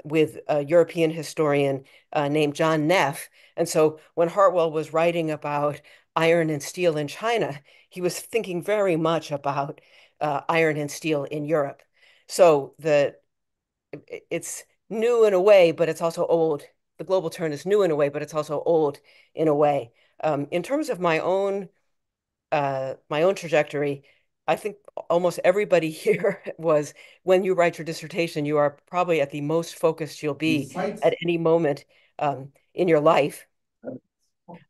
with a European historian named John Neff. And so when Hartwell was writing about iron and steel in China, he was thinking very much about iron and steel in Europe. So it's new in a way, but it's also old. The global turn is new in a way, but it's also old in a way. In terms of my own trajectory, I think almost everybody here was when you write your dissertation, you are probably at the most focused you'll be at any moment in your life.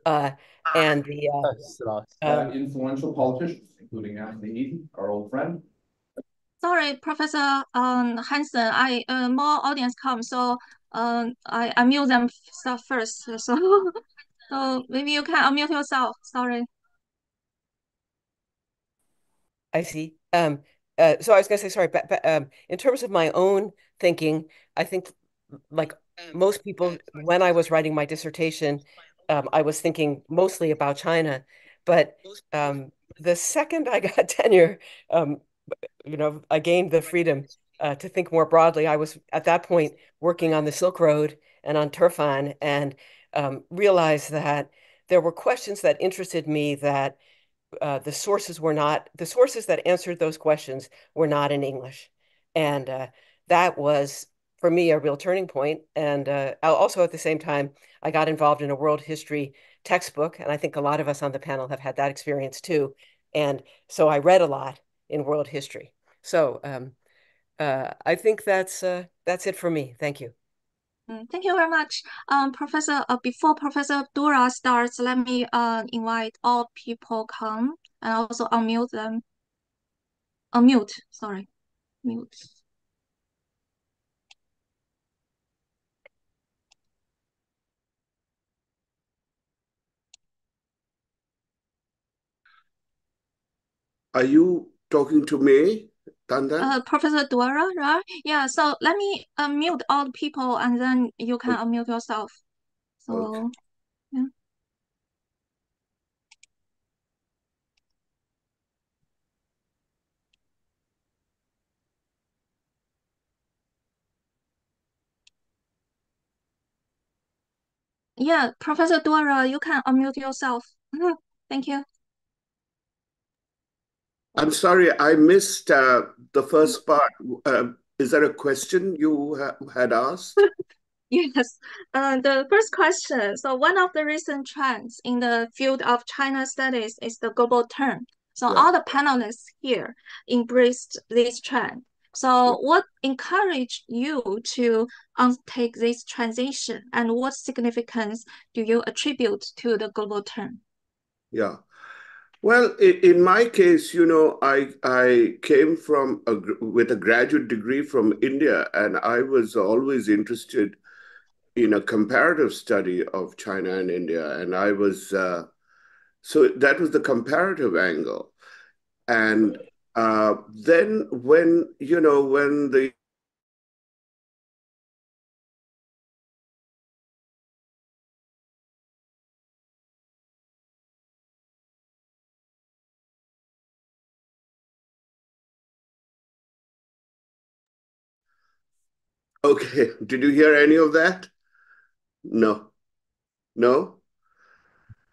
Uh, and the Influential politicians, including Anthony Eden, our old friend. Sorry, Professor Hansen. I more audience come, so I mute them stuff first. So so maybe you can unmute yourself. Sorry. I see. So I was going to say, sorry, but in terms of my own thinking, I think like most people, when I was writing my dissertation, I was thinking mostly about China. But the second I got tenure, um, I gained the freedom to think more broadly. I was at that point working on the Silk Road and on Turfan and realized that there were questions that interested me that the sources that answered those questions were not in English. And that was, for me, a real turning point. And also at the same time, I got involved in a world history textbook. And I think a lot of us on the panel have had that experience too. And so I read a lot in world history. So I think that's it for me. Thank you. Thank you very much. Professor, before Professor Dura starts, let me invite all people come and also unmute them. Unmute, sorry, mute. Are you talking to me, Tandan? Professor Dura, right? Yeah, so let me unmute all the people and then you can unmute yourself. Okay. So, yeah. Yeah, Professor Dura, you can unmute yourself. Thank you. I'm sorry, I missed the first part. Is there a question you had asked? Yes, the first question. So one of the recent trends in the field of China studies is the global turn. So Yeah. all the panelists here embraced this trend. Yeah. So what encouraged you to undertake this transition, and what significance do you attribute to the global turn? Yeah. Well, in my case, I came with a graduate degree from India, and I was always interested in a comparative study of China and India, and I was so that was the comparative angle. And then when the okay, did you hear any of that? No, no.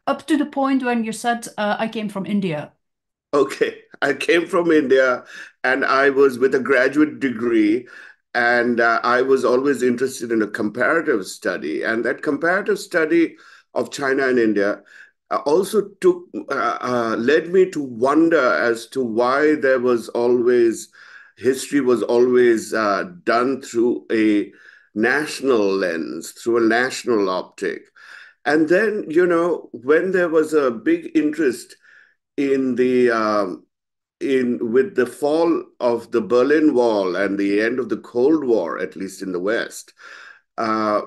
Up to the point when you said, I came from India. Okay, I came from India and I was with a graduate degree, and I was always interested in a comparative study. And that comparative study of China and India also led me to wonder as to why history was always done through a national lens, through a national optic. And then, when there was a big interest in the in with the fall of the Berlin Wall and the end of the Cold War, at least in the West, uh,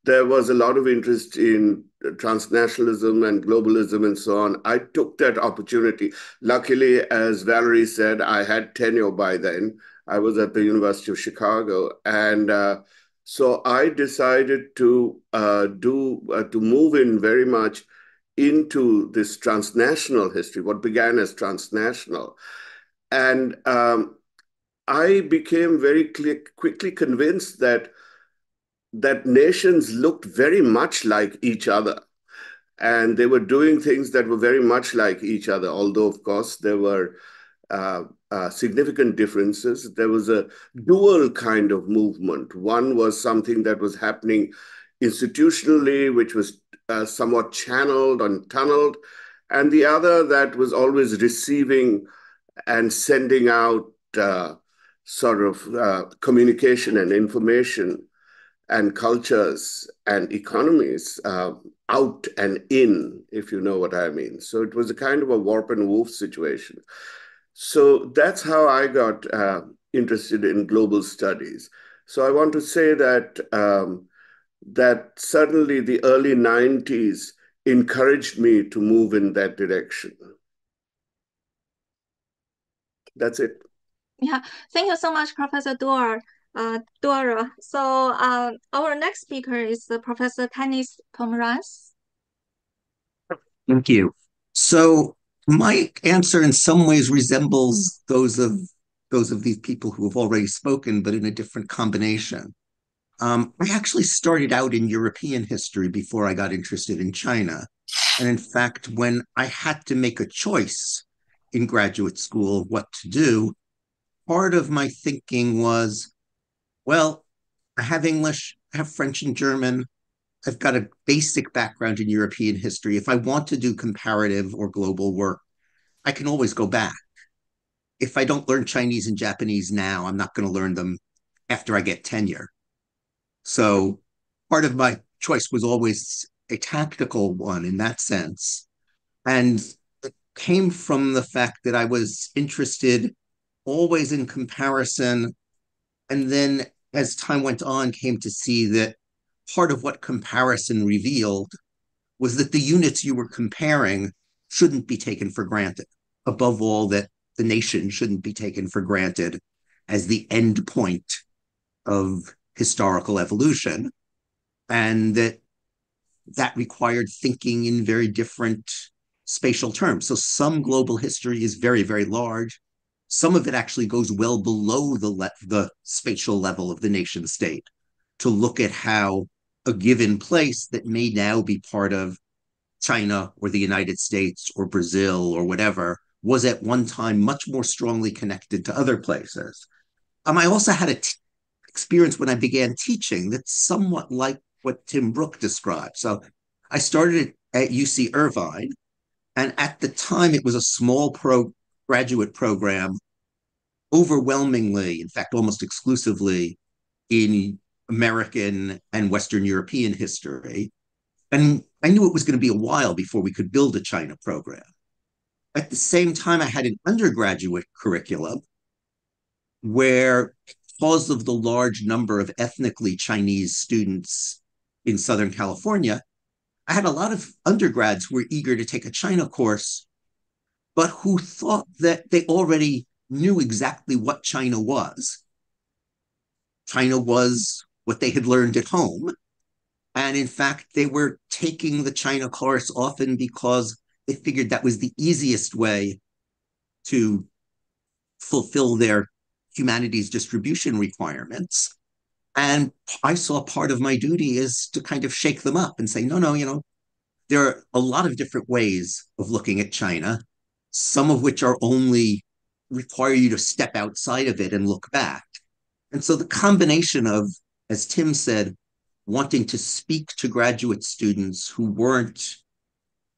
there was a lot of interest in transnationalism and globalism and so on. I took that opportunity. Luckily, as Valerie said, I had tenure by then. I was at the University of Chicago, and so I decided to move in very much into this transnational history, what began as transnational. And I became very quickly convinced that that nations looked very much like each other. And they were doing things that were very much like each other, although, of course, there were significant differences. There was a dual kind of movement. One was something that was happening institutionally, which was somewhat channeled and tunneled, and the other that was always receiving and sending out communication and information and cultures and economies out and in, if you know what I mean. So it was a kind of a warp and woof situation. So that's how I got interested in global studies. So I want to say that that certainly the early 90s encouraged me to move in that direction. That's it. Yeah, thank you so much, Professor Dora. So our next speaker is Professor Kenneth Pomeranz. Thank you. So my answer in some ways resembles those of these people who have already spoken, but in a different combination. I actually started out in European history before I got interested in China. And in fact, when I had to make a choice in graduate school of what to do, part of my thinking was, well, I have English, I have French and German, I've got a basic background in European history. If I want to do comparative or global work, I can always go back. If I don't learn Chinese and Japanese now, I'm not going to learn them after I get tenure. So part of my choice was always a tactical one in that sense. And it came from the fact that I was interested always in comparison. And then as time went on, came to see that part of what comparison revealed was that the units you were comparing shouldn't be taken for granted. Above all, that the nation shouldn't be taken for granted as the end point of historical evolution, and that required thinking in very different spatial terms. So some global history is very, very large. Some of it actually goes well below the spatial level of the nation state to look at how a given place that may now be part of China or the United States or Brazil or whatever was at one time much more strongly connected to other places. I also had an experience when I began teaching that's somewhat like what Tim Brooke described. So I started at UC Irvine, and at the time it was a small graduate program, overwhelmingly, in fact, almost exclusively in American and Western European history. And I knew it was going to be a while before we could build a China program. At the same time, I had an undergraduate curriculum where, because of the large number of ethnically Chinese students in Southern California, I had a lot of undergrads who were eager to take a China course, but who thought that they already knew exactly what China was. China was what they had learned at home. And in fact, they were taking the China course often because they figured that was the easiest way to fulfill their humanities distribution requirements. And I saw part of my duty is to kind of shake them up and say, no, no, there are a lot of different ways of looking at China, some of which are only require you to step outside of it and look back. And so the combination of, as Tim said, wanting to speak to graduate students who weren't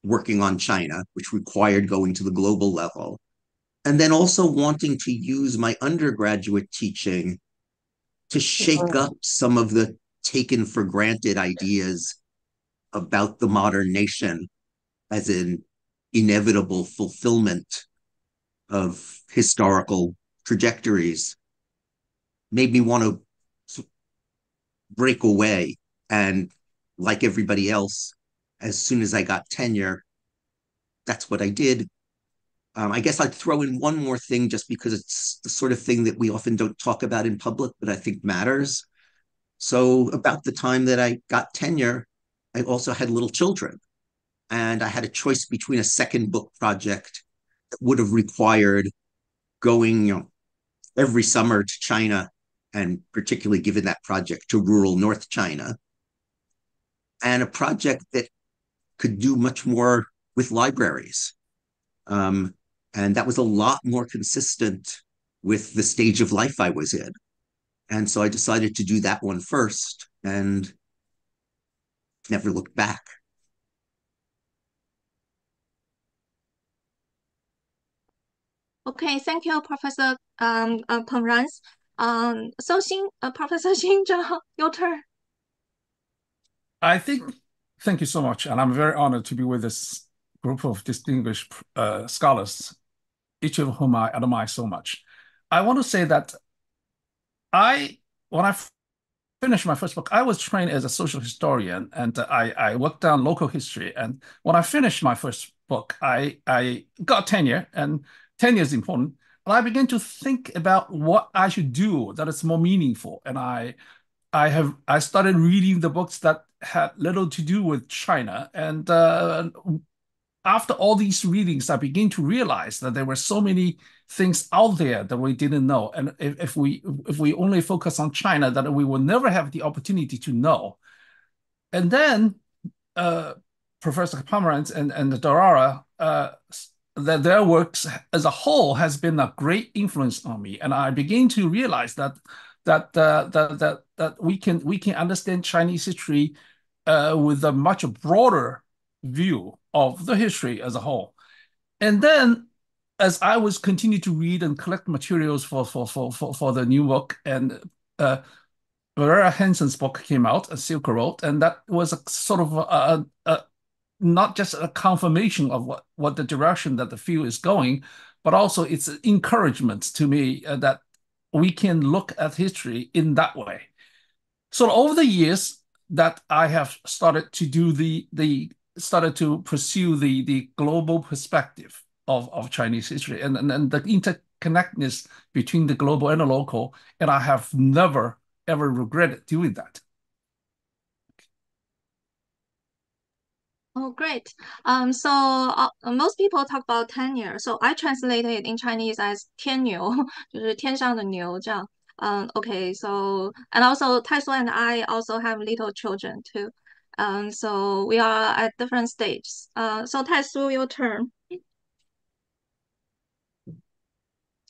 working on China, which required going to the global level, and then also wanting to use my undergraduate teaching to shake up some of the taken for granted ideas about the modern nation as an inevitable fulfillment of historical trajectories made me want to break away. And like everybody else, as soon as I got tenure, that's what I did. I guess I'd throw in one more thing just because it's the sort of thing that we often don't talk about in public, but I think matters. So, about the time that I got tenure, I also had little children. And I had a choice between a second book project that would have required going every summer to China and particularly given that project to rural North China, and a project that could do much more with libraries. Um, and that was a lot more consistent with the stage of life I was in. And so I decided to do that one first and never looked back. Okay, thank you, Professor Pomerantz. So Professor Xinzhao, your turn. I think, thank you so much. And I'm very honored to be with this group of distinguished scholars, each of whom I admire so much. I want to say that when I finished my first book, I was trained as a social historian, and I worked on local history. And when I finished my first book, I got tenure, and tenure is important. And I began to think about what I should do that is more meaningful. And I started reading the books that had little to do with China. And after all these readings, I began to realize that there were so many things out there that we didn't know. And if we only focus on China, that we will never have the opportunity to know. And then Professor Pomerantz and Dorara, that their works as a whole has been a great influence on me. And I began to realize that we can understand Chinese history with a much broader view of the history as a whole. And then, as I was continuing to read and collect materials for the new book, and Vera Hansen's book came out, A Silk Road, and that was a sort of not just a confirmation of what the direction that the field is going, but also it's an encouragement to me that we can look at history in that way. So over the years that I have started to do started to pursue the global perspective of Chinese history and the interconnectedness between the global and the local, and I have never ever regretted doing that. Oh, great. So most people talk about tenure. So I translate it in Chinese as 天牛，就是天上的牛这样。Okay. So and also Taiso and I also have little children too. So we are at different stages. So Taisu, your turn.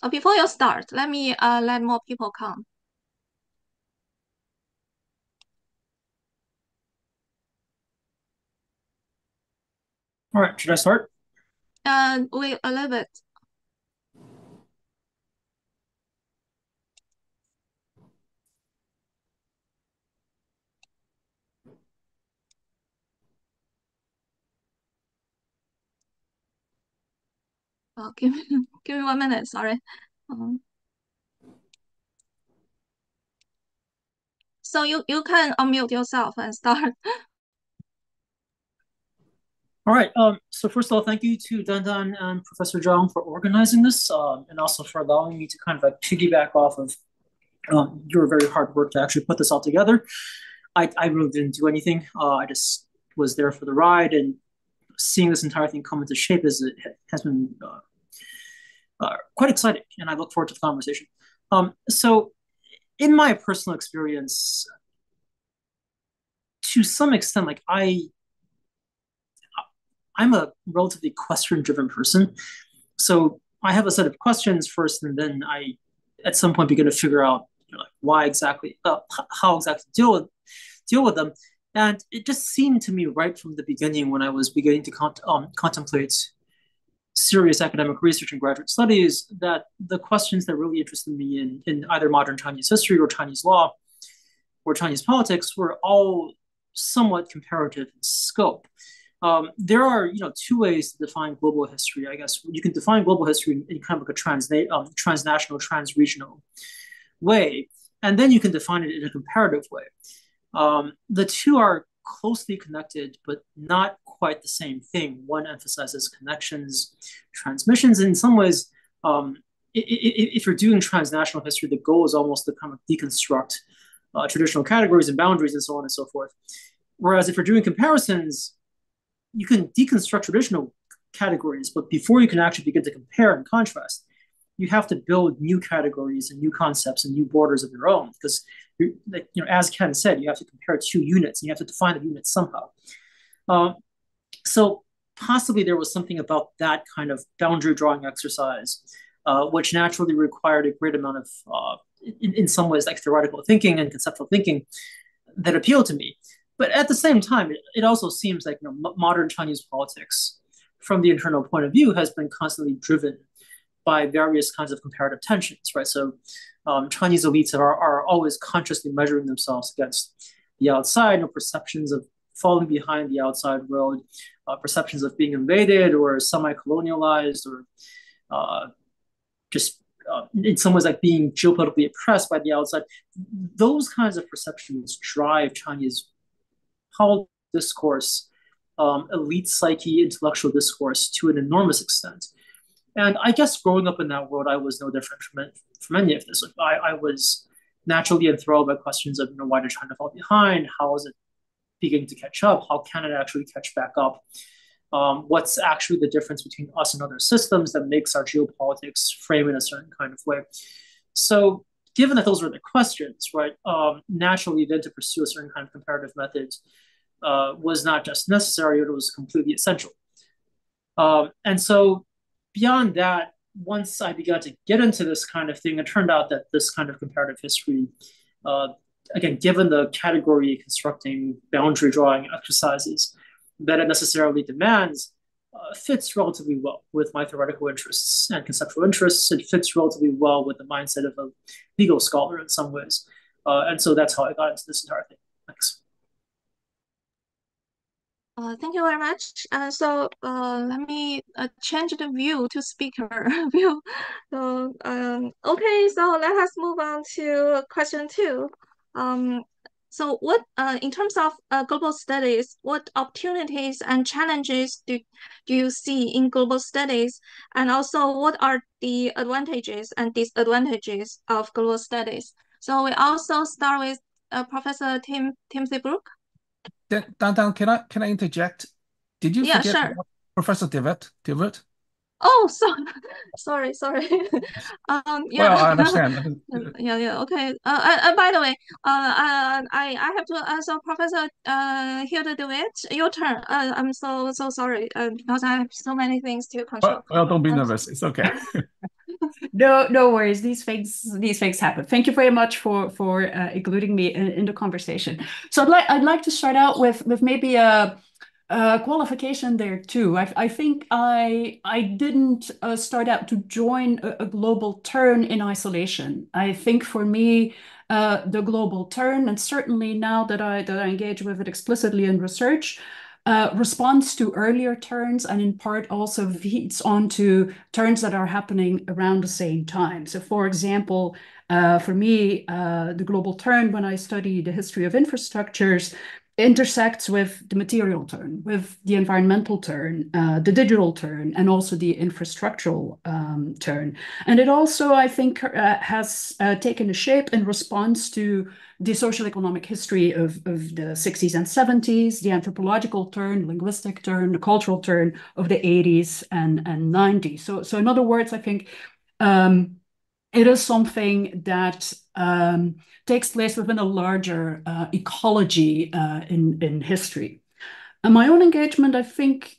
Before you start, let me let more people come. All right, should I start? Wait a little bit. Give me give me 1 minute. Sorry. Um, so you can unmute yourself and start. All right. So first of all, thank you to Dandan and Professor Zhang for organizing this, and also for allowing me to kind of like piggyback off of your very hard work to actually put this all together. I really didn't do anything. I just was there for the ride, and seeing this entire thing come into shape has been quite exciting, and I look forward to the conversation. So in my personal experience, to some extent, like I'm a relatively question-driven person. So I have a set of questions first, and then I, at some point, begin to figure out like why exactly, how exactly to deal with them. And it just seemed to me right from the beginning when I was beginning to contemplate serious academic research and graduate studies that the questions that really interested me in either modern Chinese history or Chinese law or Chinese politics were all somewhat comparative in scope. There are, two ways to define global history. I guess you can define global history in kind of like a transnational, transregional way, and then you can define it in a comparative way. The two are closely connected, but not quite the same thing. One emphasizes connections, transmissions. In some ways, if you're doing transnational history, the goal is almost to kind of deconstruct traditional categories and boundaries and so on and so forth. Whereas if you're doing comparisons, you can deconstruct traditional categories, but before you can actually begin to compare and contrast, you have to build new categories and new concepts and new borders of your own because as Ken said, you have to compare two units and you have to define the units somehow. So possibly there was something about that kind of boundary drawing exercise, which naturally required a great amount of, in some ways, like theoretical thinking and conceptual thinking that appealed to me. But at the same time, it also seems like modern Chinese politics, from the internal point of view, has been constantly driven by various kinds of comparative tensions, right? So Chinese elites are always consciously measuring themselves against the outside, perceptions of falling behind the outside world, perceptions of being invaded or semi-colonialized or just in some ways like being geopolitically oppressed by the outside. Those kinds of perceptions drive Chinese political discourse, elite psyche, intellectual discourse to an enormous extent. And I guess growing up in that world, I was no different from any of this. I was naturally enthralled by questions of why did China fall behind? How is it beginning to catch up? How can it actually catch back up? What's actually the difference between us and other systems that makes our geopolitics frame in a certain kind of way? So given that those were the questions, right, naturally then to pursue a certain kind of comparative method was not just necessary, it was completely essential. And so beyond that, once I began to get into this kind of thing, it turned out that this kind of comparative history, again, given the category constructing boundary drawing exercises that it necessarily demands, fits relatively well with my theoretical interests and conceptual interests. It fits relatively well with the mindset of a legal scholar in some ways. And so that's how I got into this entire thing. Thanks. Thank you very much. So let me change the view to speaker view. So okay, so let us move on to question 2. So what in terms of global studies, what opportunities and challenges do you see in global studies, and also what are the advantages and disadvantages of global studies? So we also start with Professor Timothy Brook. Dan, can I interject? Did you Yeah, forget sure. Professor Divert? Oh, so sorry. Yeah. Well, I understand. Yeah. Okay. By the way, I have to. So Professor Hilda DeWitt, your turn. I'm so sorry. Because I have so many things to control. Well, don't be nervous. It's okay. No worries. These things happen. Thank you very much for including me in the conversation. So I'd like to start out with maybe a qualification there too. I think I didn't start out to join a global turn in isolation. I think for me, the global turn, and certainly now that I engage with it explicitly in research, responds to earlier turns and in part also feeds onto turns that are happening around the same time. So for example, for me, the global turn, when I study the history of infrastructures, intersects with the material turn, with the environmental turn, the digital turn, and also the infrastructural turn. And it also, I think, has taken a shape in response to the social economic history of the 60s and 70s, the anthropological turn, linguistic turn, the cultural turn of the 80s and 90s. So in other words, I think it is something that takes place within a larger ecology in history. And my own engagement, I think,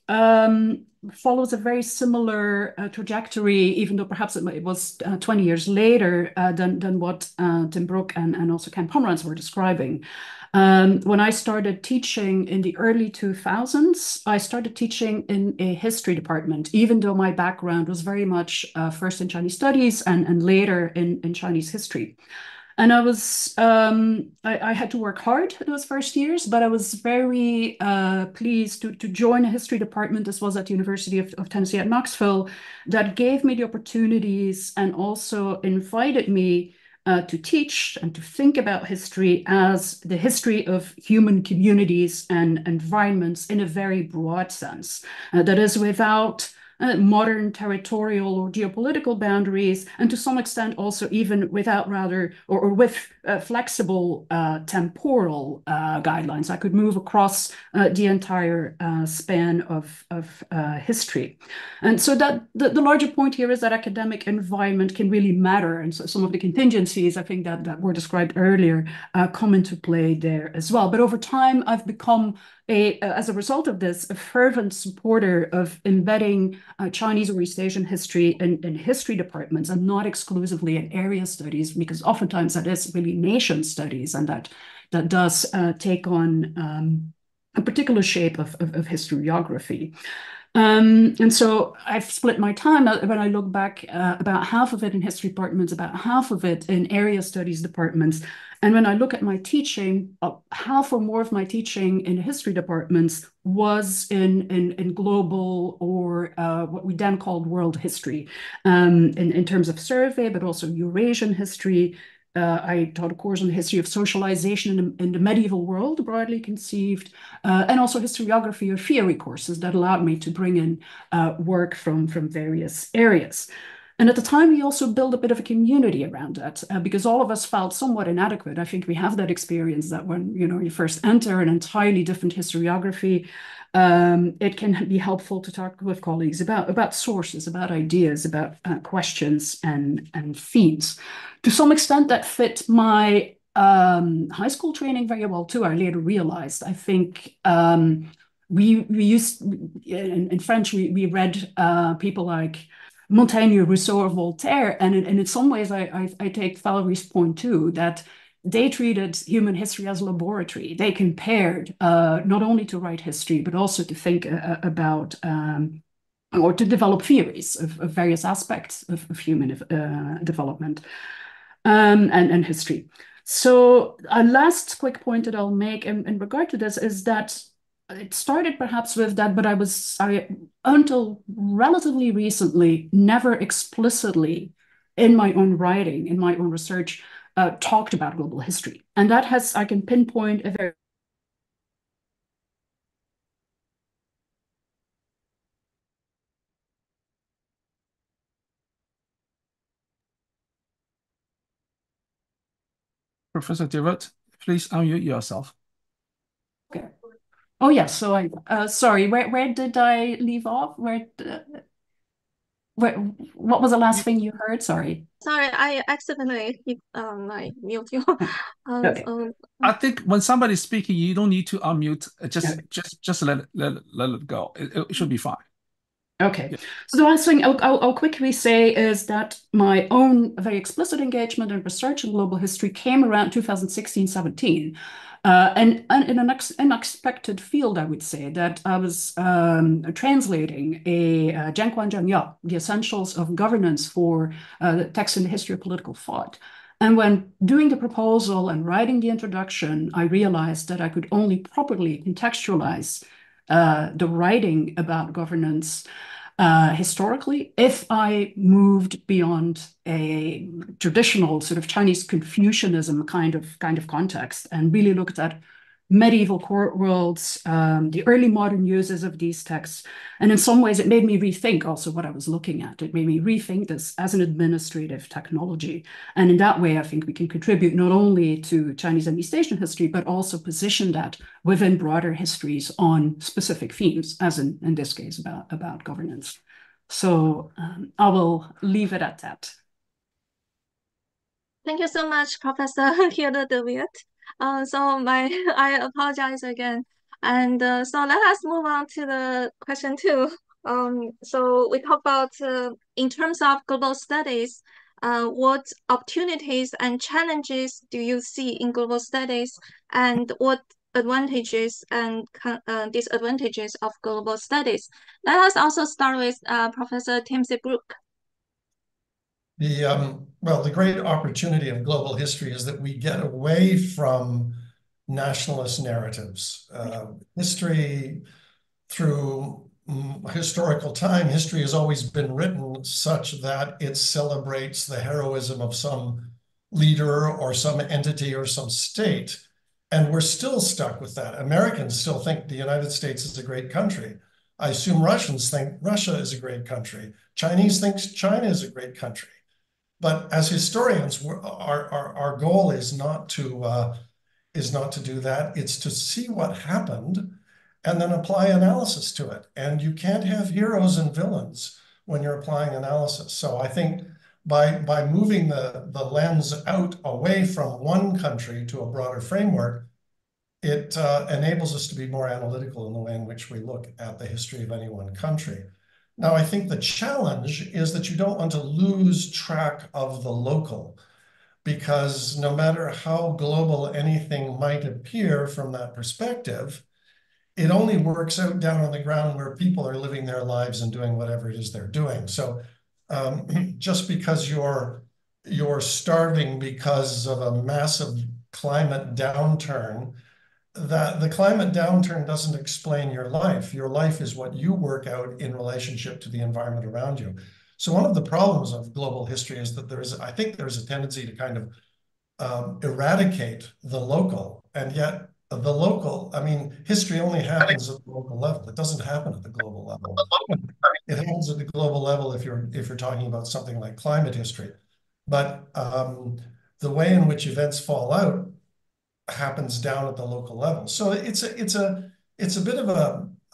follows a very similar trajectory, even though perhaps it was 20 years later than what Tim Brook and also Ken Pomeranz were describing. When I started teaching in the early 2000s, I started teaching in a history department, even though my background was very much first in Chinese studies and later in Chinese history. And I was, I had to work hard those first years, but I was very pleased to join a history department. This was at the University of Tennessee at Knoxville, that gave me the opportunities and also invited me to teach and to think about history as the history of human communities and environments in a very broad sense. That is without modern territorial or geopolitical boundaries, and to some extent also even without or with flexible temporal guidelines. I could move across the entire span of history. And so that the larger point here is that academic environment can really matter. And so some of the contingencies, I think, that were described earlier come into play there as well. But over time, I've become as a result of this, a fervent supporter of embedding Chinese or East Asian history in history departments and not exclusively in area studies, because oftentimes that is really nation studies, and that does take on a particular shape of historiography. And so I've split my time. When I look back, about half of it in history departments, about half of it in area studies departments. And when I look at my teaching, half or more of my teaching in history departments was in global or what we then called world history, in terms of survey, but also Eurasian history. I taught a course on the history of socialization in the medieval world, broadly conceived, and also historiography or theory courses that allowed me to bring in work from various areas. And at the time, we also built a bit of a community around that because all of us felt somewhat inadequate. I think we have that experience that when you first enter an entirely different historiography, it can be helpful to talk with colleagues about sources, about ideas, about questions and themes. To some extent, that fit my high school training very well too. I later realized, I think we used in French, we read people like Montaigne, Rousseau, or Voltaire, and in some ways, I take Valerie's point too, that they treated human history as a laboratory. They compared not only to write history, but also to think about or to develop theories of various aspects of human development and history. So a last quick point that I'll make in regard to this is that it started perhaps with that, but I until relatively recently, never explicitly in my own writing, in my own research, talked about global history. And that has, I can pinpoint a very Professor Dewitt, please unmute yourself. Okay. Oh yes. So sorry. Where did I leave off? What was the last thing you heard? Sorry. Sorry, I accidentally I mute you. Okay. I think when somebody's speaking, you don't need to unmute. Okay. Just let it go. It should be fine. Okay. Yeah. So the last thing I'll quickly say is that my own very explicit engagement in research in global history came around 2016-17. And in an unexpected field, I would say, that I was translating a Jianquan Zhengya, The Essentials of Governance for the Text in the History of Political Thought. And when doing the proposal and writing the introduction, I realized that I could only properly contextualize the writing about governance historically if I moved beyond a traditional sort of Chinese Confucianism kind of context and really looked at medieval court worlds, the early modern uses of these texts. And in some ways, it made me rethink also what I was looking at. It made me rethink this as an administrative technology. And in that way, I think we can contribute not only to Chinese and East Asian history, but also position that within broader histories on specific themes, as in this case about governance. So I will leave it at that. Thank you so much, Professor Hilda de Witt. I apologize again. And so let us move on to the question two. So we talk about in terms of global studies, what opportunities and challenges do you see in global studies, and what advantages and disadvantages of global studies? Let us also start with Professor Timothy Brook. The great opportunity of global history is that we get away from nationalist narratives. History, through historical time, history has always been written such that it celebrates the heroism of some leader or some entity or some state. And we're still stuck with that. Americans still think the United States is a great country. I assume Russians think Russia is a great country. Chinese thinks China is a great country. But as historians, our goal is not to do that. It's to see what happened and then apply analysis to it. And you can't have heroes and villains when you're applying analysis. So I think by moving the lens out away from one country to a broader framework, it enables us to be more analytical in the way in which we look at the history of any one country. Now, I think the challenge is that you don't want to lose track of the local, because no matter how global anything might appear from that perspective, it only works out down on the ground where people are living their lives and doing whatever it is they're doing. So just because you're starving because of a massive climate downturn, that the climate downturn doesn't explain your life. Your life is what you work out in relationship to the environment around you. So one of the problems of global history is that I think there's a tendency to kind of eradicate the local, and yet the local, I mean, history only happens at the local level. It doesn't happen at the global level. It happens at the global level if you're talking about something like climate history. But the way in which events fall out happens down at the local level. So it's a bit of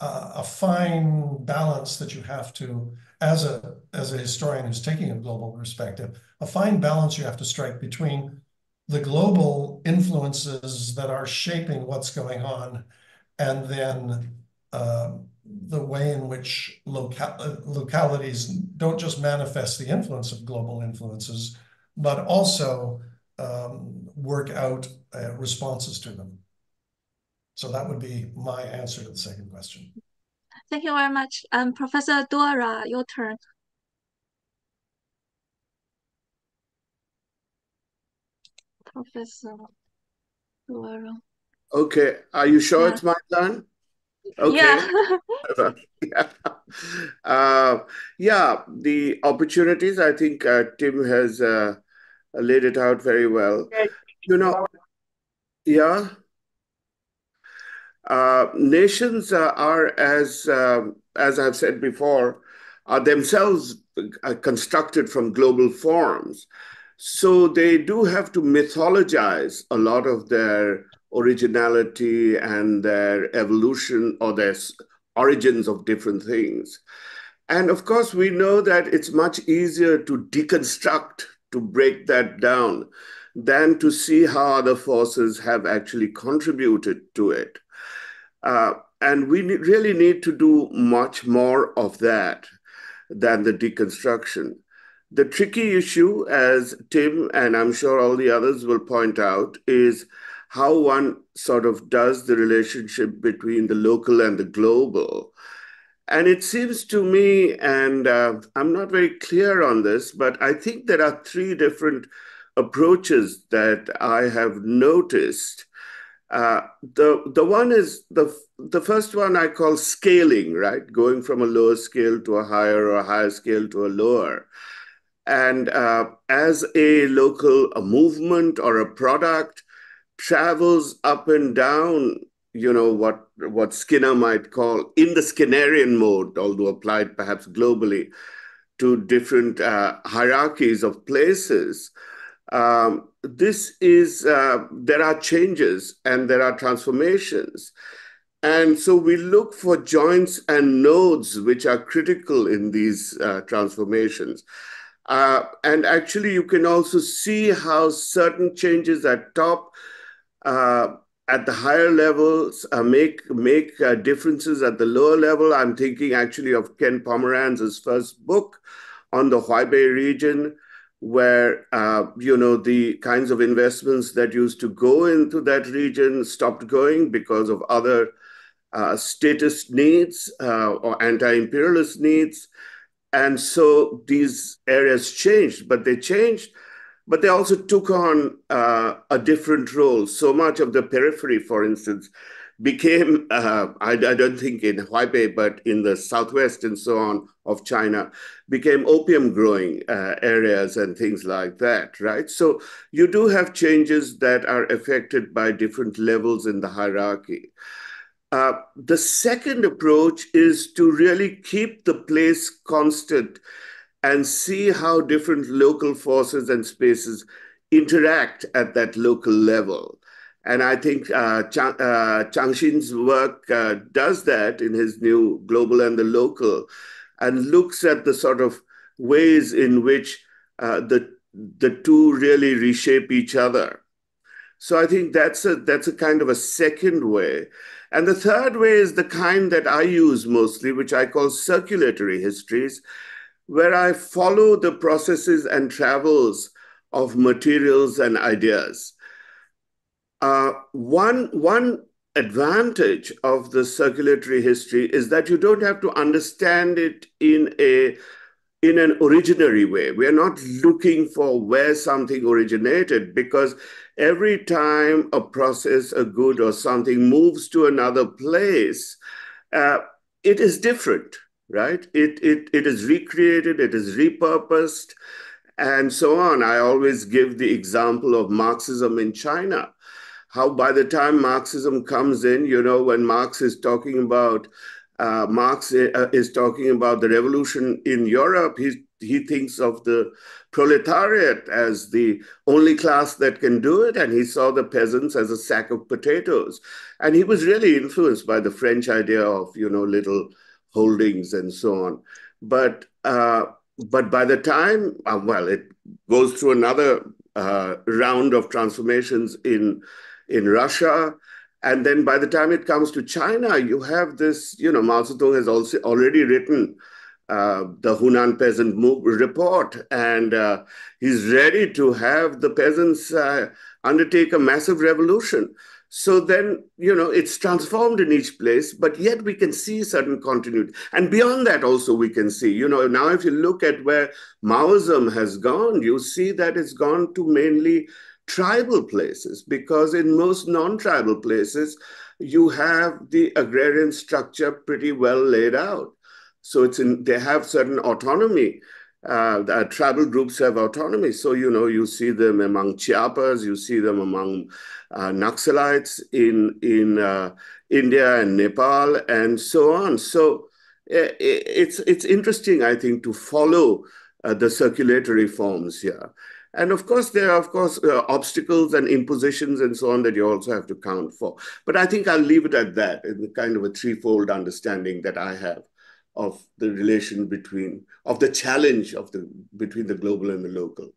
a fine balance that you have to, as a historian who's taking a global perspective, a fine balance you have to strike between the global influences that are shaping what's going on, and then the way in which localities don't just manifest the influence of global influences, but also work out responses to them. So that would be my answer to the second question. Thank you very much. Professor Dora, your turn. Professor Dora. Okay, are you sure Yeah. it's my turn? Okay. Yeah. Yeah, the opportunities, I think Tim has laid it out very well. You know, yeah, nations are, as I've said before, are themselves constructed from global forms. So they do have to mythologize a lot of their originality and their evolution or their origins of different things. And of course, we know that it's much easier to deconstruct, to break that down, than to see how other forces have actually contributed to it. And we really need to do much more of that than the deconstruction. The tricky issue, as Tim and I'm sure all the others will point out, is how one sort of does the relationship between the local and the global. And it seems to me, and I'm not very clear on this, but I think there are three different approaches that I have noticed. The one is the first one I call scaling, right? Going from a lower scale to a higher, or a higher scale to a lower. And as a local movement or a product travels up and down, you know, what Skinner might call in the Skinnerian mode, although applied perhaps globally to different hierarchies of places. There are changes and there are transformations. And so we look for joints and nodes which are critical in these transformations. And actually, you can also see how certain changes at top, at the higher levels, make differences at the lower level. I'm thinking actually of Ken Pomeranz's first book on the Huaibei region, where the kinds of investments that used to go into that region stopped going because of other statist needs or anti-imperialist needs. And so these areas changed, but they also took on a different role. So much of the periphery, for instance, became, I don't think in Huaibei, but in the southwest and so on of China, became opium growing areas and things like that, right? So you do have changes that are affected by different levels in the hierarchy. The second approach is to really keep the place constant and see how different local forces and spaces interact at that local level. And I think Changxin's work does that in his new Global and the Local, and looks at the sort of ways in which the two really reshape each other. So I think that's a kind of a second way. And the third way is the kind that I use mostly, which I call circulatory histories, where I follow the processes and travels of materials and ideas. One advantage of the circulatory history is that you don't have to understand it in an originary way. We are not looking for where something originated, because every time a process, a good, or something moves to another place, uh, it is different, right? It is recreated, it is repurposed, and so on. I always give the example of Marxism in China. How by the time Marxism comes in, when Marx is talking about is talking about the revolution in Europe, he thinks of the proletariat as the only class that can do it, and he saw the peasants as a sack of potatoes. And he was really influenced by the French idea of, little holdings and so on. But by the time, it goes through another round of transformations in Russia. And then by the time it comes to China, you have this, Mao Zedong has also already written the Hunan Peasant Report, and he's ready to have the peasants undertake a massive revolution. So then, it's transformed in each place, but yet we can see certain continuity. And beyond that also we can see, now if you look at where Maoism has gone, you see that it's gone to mainly tribal places, because in most non-tribal places, you have the agrarian structure pretty well laid out. So they have certain autonomy. The tribal groups have autonomy. So, you see them among Chiapas, you see them among Naxalites in India and Nepal, and so on. So it's interesting, I think, to follow the circulatory forms here. And of course, there are, obstacles and impositions and so on that you also have to count for. But I think I'll leave it at that, in the kind of a threefold understanding that I have of the relation of the challenge between the global and the local.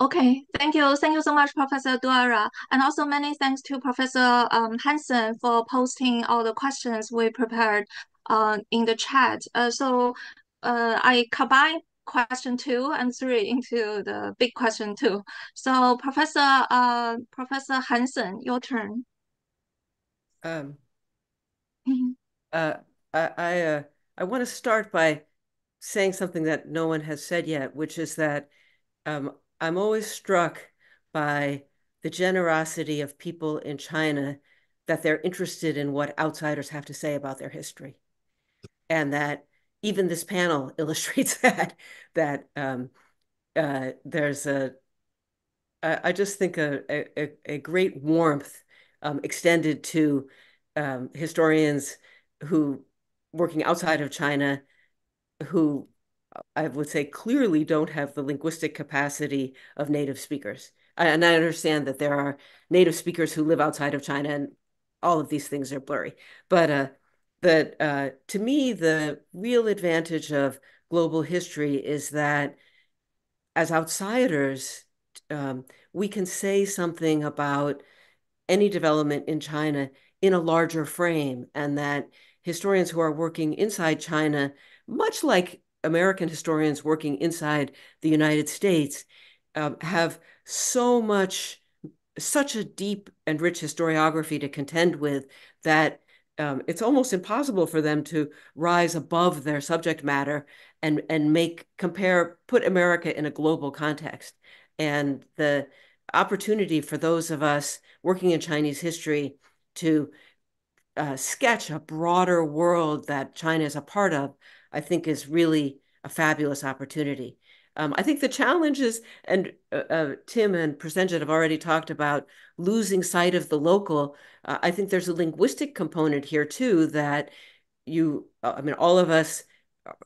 Okay, thank you. Thank you so much, Professor Duara. And also many thanks to Professor Hansen for posting all the questions we prepared in the chat. I combine question 2 and 3 into the big question 2. So Professor Hansen, your turn. Um, uh, I want to start by saying something that no one has said yet, which is that I'm always struck by the generosity of people in China, that they're interested in what outsiders have to say about their history. And that even this panel illustrates that there's I just think a great warmth extended to historians who working outside of China, who I would say clearly don't have the linguistic capacity of native speakers. And I understand that there are native speakers who live outside of China, and all of these things are blurry. But to me, the real advantage of global history is that as outsiders, we can say something about any development in China in a larger frame, and that historians who are working inside China, much like American historians working inside the United States, have such a deep and rich historiography to contend with that it's almost impossible for them to rise above their subject matter and put America in a global context. And the opportunity for those of us working in Chinese history to sketch a broader world that China is a part of, I think is really a fabulous opportunity. I think the challenge is, and Tim and Prasenjit have already talked about losing sight of the local. I think there's a linguistic component here too that I mean, all of us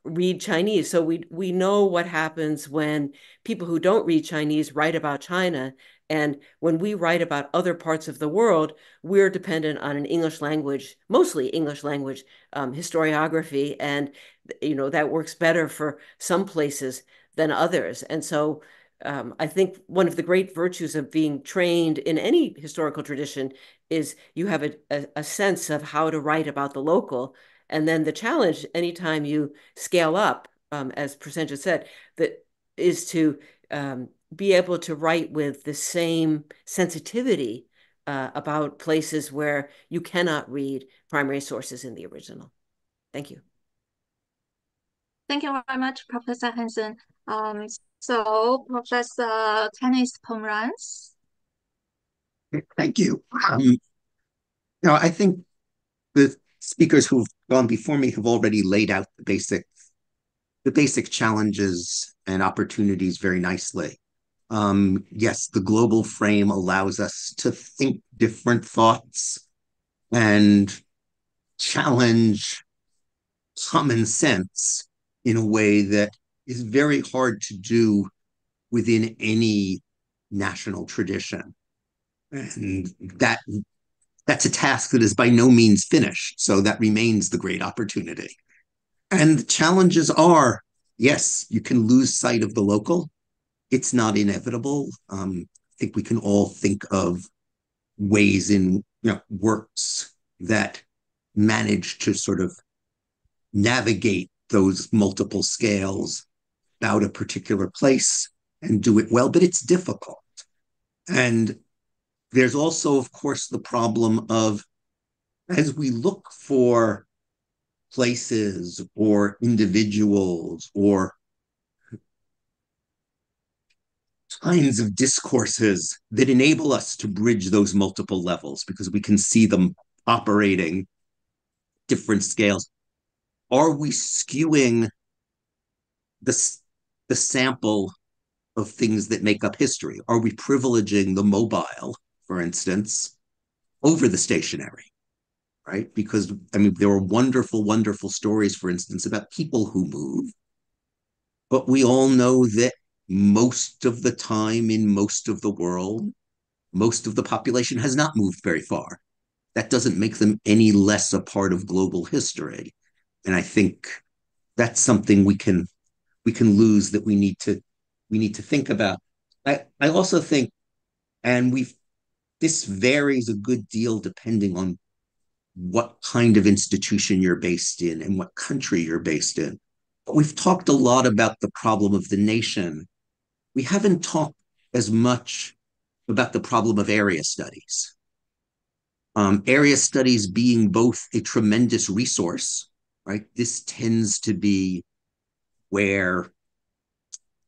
read Chinese, so we know what happens when people who don't read Chinese write about China. And when we write about other parts of the world, we're dependent on an English language, mostly English language, historiography. And, that works better for some places than others. And so I think one of the great virtues of being trained in any historical tradition is you have a sense of how to write about the local. And then the challenge, anytime you scale up, as Prasenjit said, that is to be able to write with the same sensitivity about places where you cannot read primary sources in the original. Thank you. Thank you very much, Professor Hansen. So Professor Tanis Pomerantz. Thank you. I think the speakers who've gone before me have already laid out the basic challenges and opportunities very nicely. Yes, the global frame allows us to think different thoughts and challenge common sense in a way that is very hard to do within any national tradition. And that's a task that is by no means finished. So that remains the great opportunity. And the challenges are, yes, you can lose sight of the local. It's not inevitable. I think we can all think of ways in works that manage to sort of navigate those multiple scales about a particular place and do it well, but it's difficult. And there's also, of course, the problem of as we look for places or individuals or kinds of discourses that enable us to bridge those multiple levels because we can see them operating different scales. Are we skewing the sample of things that make up history? Are we privileging the mobile, for instance, over the stationary? Right? Because, I mean, there are wonderful, wonderful stories, for instance, about people who move. But we all know that most of the time in most of the world, most of the population has not moved very far. That doesn't make them any less a part of global history. And I think that's something we can lose that we need to think about. I also think, and this varies a good deal depending on what kind of institution you're based in and what country you're based in. But we've talked a lot about the problem of the nation. We haven't talked as much about the problem of area studies. Area studies being both a tremendous resource, right? This tends to be where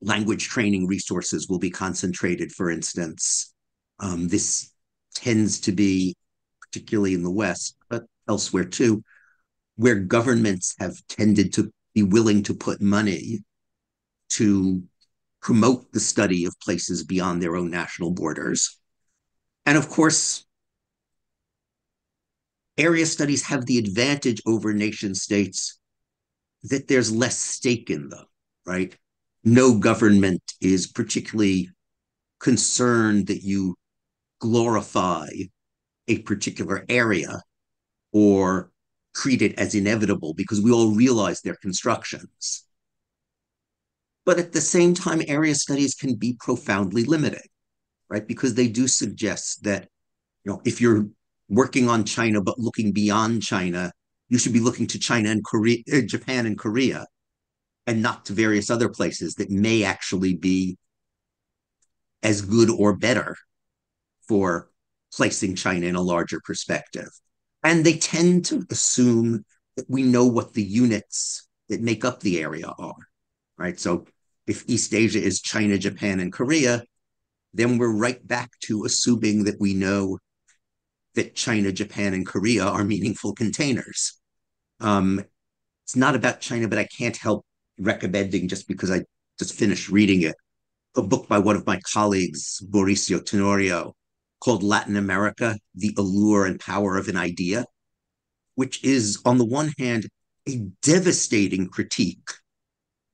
language training resources will be concentrated, for instance. This tends to be, particularly in the West, but elsewhere too, where governments have tended to be willing to put money to promote the study of places beyond their own national borders. And of course, area studies have the advantage over nation states that there's less stake in them, right? No government is particularly concerned that you glorify a particular area or treat it as inevitable because we all realize their constructions. But at the same time, area studies can be profoundly limiting, right? Because they do suggest that, if you're working on China but looking beyond China, you should be looking to China and Korea, Japan and Korea, and not to various other places that may actually be as good or better for placing China in a larger perspective. And they tend to assume that we know what the units that make up the area are, right? So if East Asia is China, Japan, and Korea, then we're right back to assuming that we know that China, Japan, and Korea are meaningful containers. It's not about China, but I can't help recommending, just because I just finished reading it, a book by one of my colleagues, Mauricio Tenorio, called Latin America, The Allure and Power of an Idea, which is, on the one hand, a devastating critique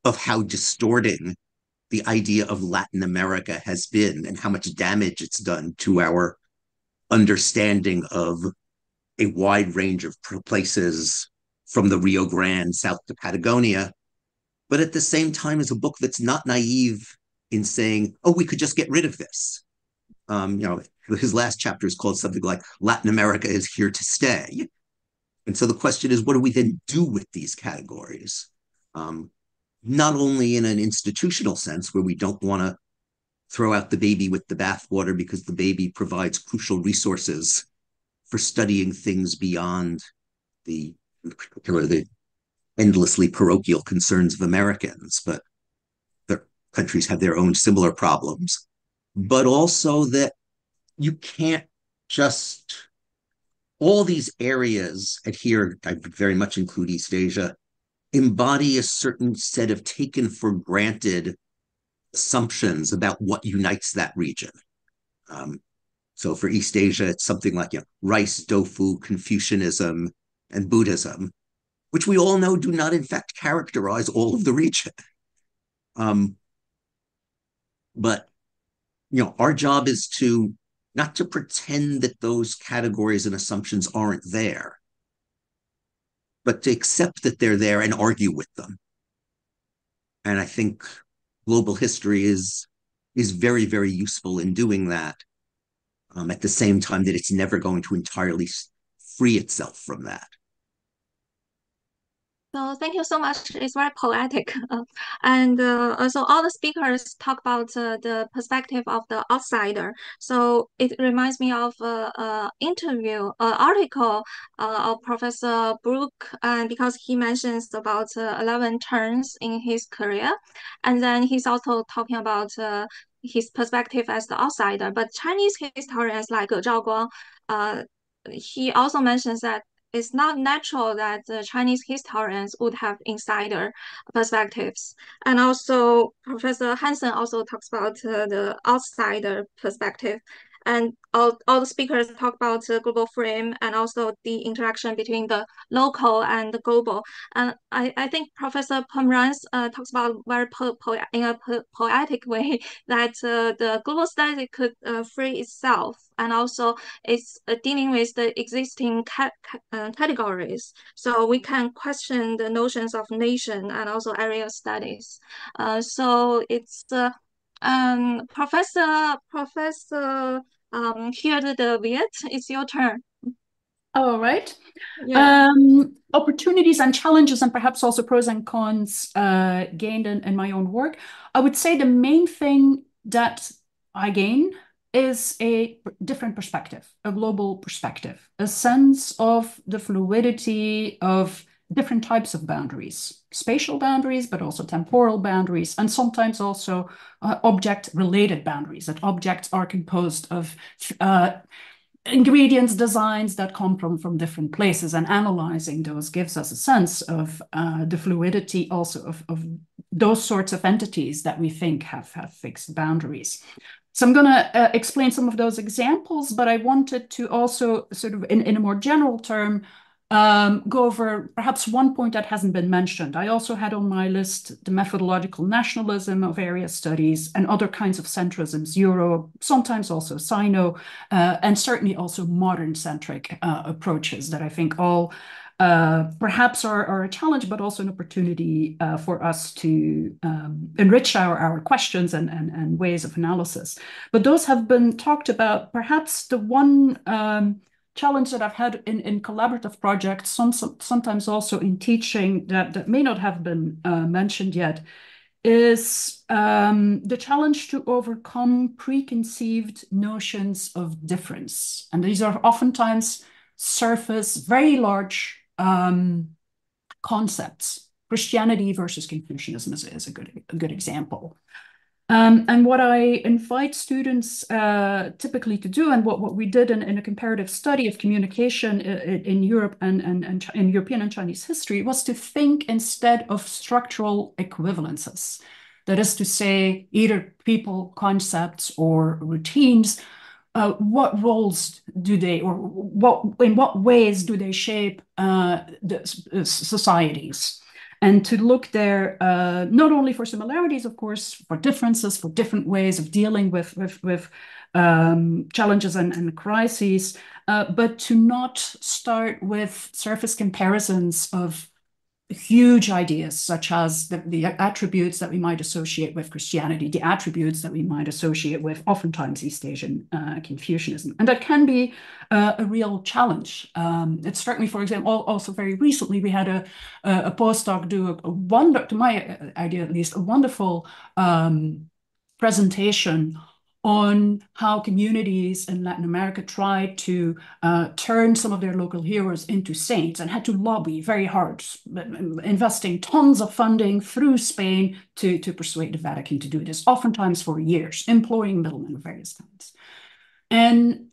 of how distorting the idea of Latin America has been and how much damage it's done to our understanding of a wide range of places from the Rio Grande south to Patagonia, but at the same time is a book that's not naive in saying, oh, we could just get rid of this. His last chapter is called something like Latin America is here to stay. And so the question is, what do we then do with these categories? Not only in an institutional sense, where we don't want to throw out the baby with the bathwater because the baby provides crucial resources for studying things beyond the endlessly parochial concerns of Americans, but their countries have their own similar problems. But also that you can't just, all these areas, and here I very much include East Asia, embody a certain set of taken for granted assumptions about what unites that region. So for East Asia, it's something like rice, tofu, Confucianism, and Buddhism, which we all know do not in fact characterize all of the region. But our job is to not to pretend that those categories and assumptions aren't there, but to accept that they're there and argue with them. And I think global history is very, very useful in doing that, at the same time that it's never going to entirely free itself from that. So thank you so much. It's very poetic. And also all the speakers talk about the perspective of the outsider. So it reminds me of article of Professor Brook, and because he mentions about 11 turns in his career. And then he's also talking about his perspective as the outsider. But Chinese historians like Zhao Guang, he also mentions that it's not natural that the Chinese historians would have insider perspectives. And also, Professor Hansen also talks about the outsider perspective. And all the speakers talk about the global frame and also the interaction between the local and the global. And I think Professor Pomeranz talks about very in a poetic way that the global study could free itself, and also it's dealing with the existing categories. So we can question the notions of nation and also area studies. So it's Professor Geert de Wit, it's your turn. All right. Yeah. Opportunities and challenges, and perhaps also pros and cons gained in my own work. I would say the main thing that I gain is a different perspective, a global perspective, a sense of the fluidity of different types of boundaries, spatial boundaries, but also temporal boundaries, and sometimes also object-related boundaries, that objects are composed of ingredients, designs that come from different places, and analyzing those gives us a sense of the fluidity also of those sorts of entities that we think have fixed boundaries. So I'm going to explain some of those examples, but I wanted to also sort of in a more general term go over perhaps one point that hasn't been mentioned. I also had on my list the methodological nationalism of area studies and other kinds of centrisms, Euro, sometimes also Sino, and certainly also modern-centric approaches that I think all perhaps are a challenge, but also an opportunity for us to enrich our questions and ways of analysis. But those have been talked about. Perhaps the one challenge that I've had in collaborative projects, sometimes also in teaching that may not have been mentioned yet, is the challenge to overcome preconceived notions of difference. And these are oftentimes surface, very large concepts. Christianity versus Confucianism is a good example. And what I invite students typically to do, and what we did in a comparative study of communication in Europe and in European and Chinese history, was to think instead of structural equivalences. That is to say, either people, concepts, or routines. What roles do they, or in what ways do they shape societies? And to look there not only for similarities, of course, for differences, for different ways of dealing with challenges and crises, but to not start with surface comparisons of huge ideas such as the attributes that we might associate with Christianity, the attributes that we might associate with oftentimes East Asian Confucianism. And that can be a real challenge. It struck me, for example, also very recently, we had a postdoc do to my idea at least, a wonderful presentation on how communities in Latin America tried to turn some of their local heroes into saints and had to lobby very hard, investing tons of funding through Spain to persuade the Vatican to do this, oftentimes for years, employing middlemen of various kinds. And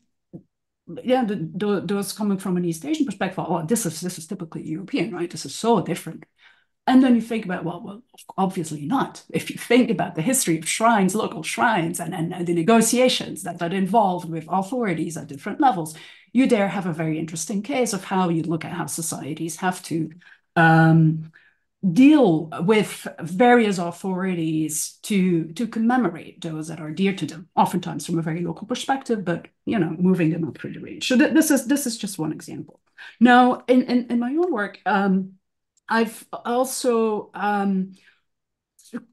yeah, those coming from an East Asian perspective, oh, this is typically European, right? This is so different. And then you think about, well, obviously not. If you think about the history of shrines, local shrines, and the negotiations that involved with authorities at different levels, you there have a very interesting case of how you look at how societies have to deal with various authorities to commemorate those that are dear to them, oftentimes from a very local perspective, but moving them up through the range. So this is just one example. Now, in my own work, I've also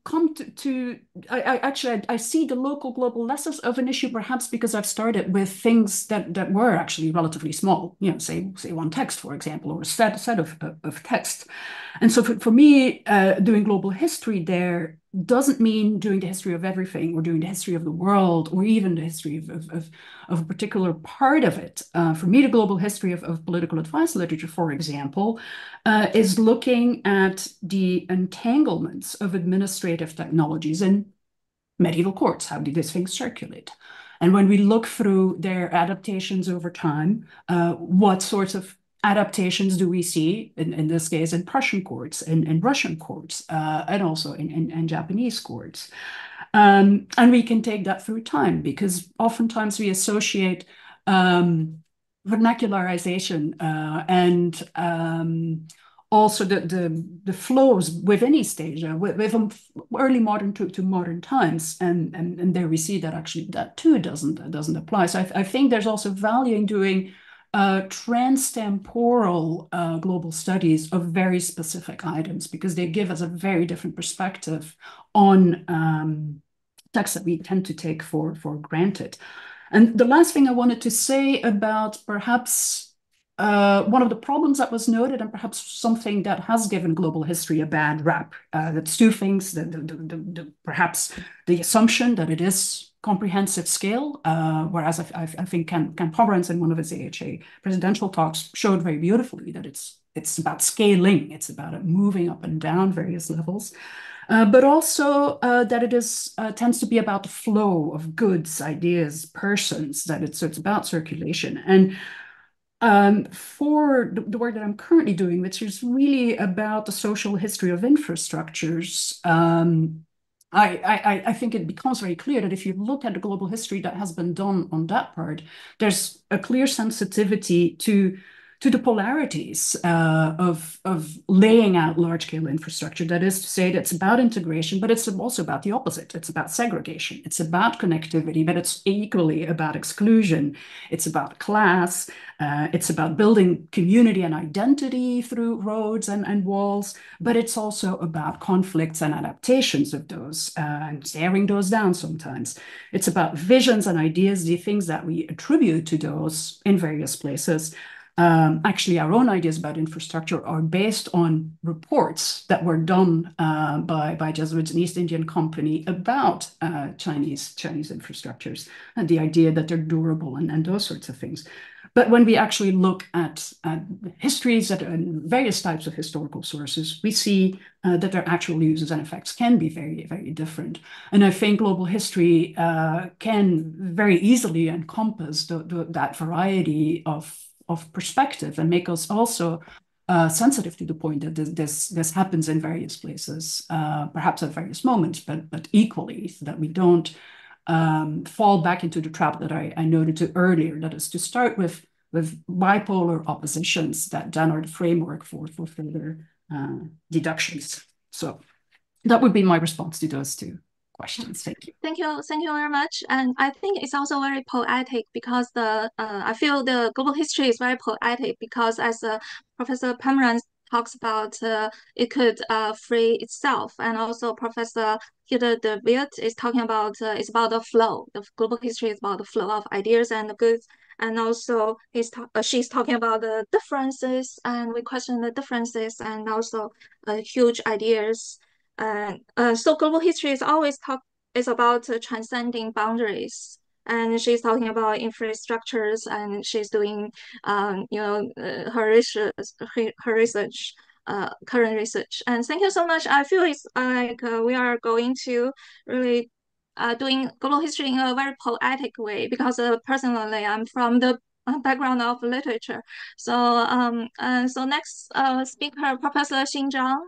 come to I see the local global less of an issue, perhaps because I've started with things that were actually relatively small, say one text, for example, or a set of text. And so for me, doing global history there doesn't mean doing the history of everything or doing the history of the world or even the history of a particular part of it. For me, the global history of political advice literature, for example, is looking at the entanglements of administrative technologies in medieval courts. How did these things circulate? And when we look through their adaptations over time, what sorts of adaptations do we see, in this case, in Prussian courts, in Russian courts, and also in Japanese courts? And we can take that through time, because oftentimes we associate vernacularization and also the flows within East Asia, with early modern to modern times, and there we see that actually that too doesn't apply. So I think there's also value in doing transtemporal global studies of very specific items, because they give us a very different perspective on texts that we tend to take for granted. And the last thing I wanted to say about perhaps one of the problems that was noted, and perhaps something that has given global history a bad rap, that's two things: perhaps the assumption that it is comprehensive scale, whereas I think Ken Pomerantz in one of his AHA presidential talks showed very beautifully that it's about scaling, it's about it moving up and down various levels. But also that it tends to be about the flow of goods, ideas, persons, that it's about circulation. And for the work that I'm currently doing, which is really about the social history of infrastructures, I think it becomes very clear that if you look at the global history that has been done on that part, there's a clear sensitivity to the polarities of laying out large-scale infrastructure. That is to say, that it's about integration, but it's also about the opposite. It's about segregation. It's about connectivity, but it's equally about exclusion. It's about class. It's about building community and identity through roads and walls, but it's also about conflicts and adaptations of those, and tearing those down sometimes. It's about visions and ideas, the things that we attribute to those in various places. Actually, our own ideas about infrastructure are based on reports that were done by Jesuits in East Indian Company about Chinese infrastructures, and the idea that they're durable and those sorts of things. But when we actually look at histories and various types of historical sources, we see that their actual uses and effects can be very, very different. And I think global history can very easily encompass that variety of perspective, and make us also sensitive to the point that this happens in various places, perhaps at various moments, but equally, so that we don't fall back into the trap that I noted earlier. That is to start with bipolar oppositions that then are the framework for further deductions. So that would be my response to those two questions. Thank you. Thank you very much. And I think it's also very poetic because I feel the global history is very poetic because as Professor Pomerantz talks about, it could free itself, and also Professor Peter de Witt is talking about it's about the flow. The global history is about the flow of ideas and goods. And also, she's talking about the differences, and we question the differences, and also huge ideas. And so global history is about transcending boundaries. And she's talking about infrastructures, and she's doing, her research, current research. And thank you so much. I feel it's like we are going to really doing global history in a very poetic way because personally, I'm from the background of literature. So next speaker, Professor Xin Zhang.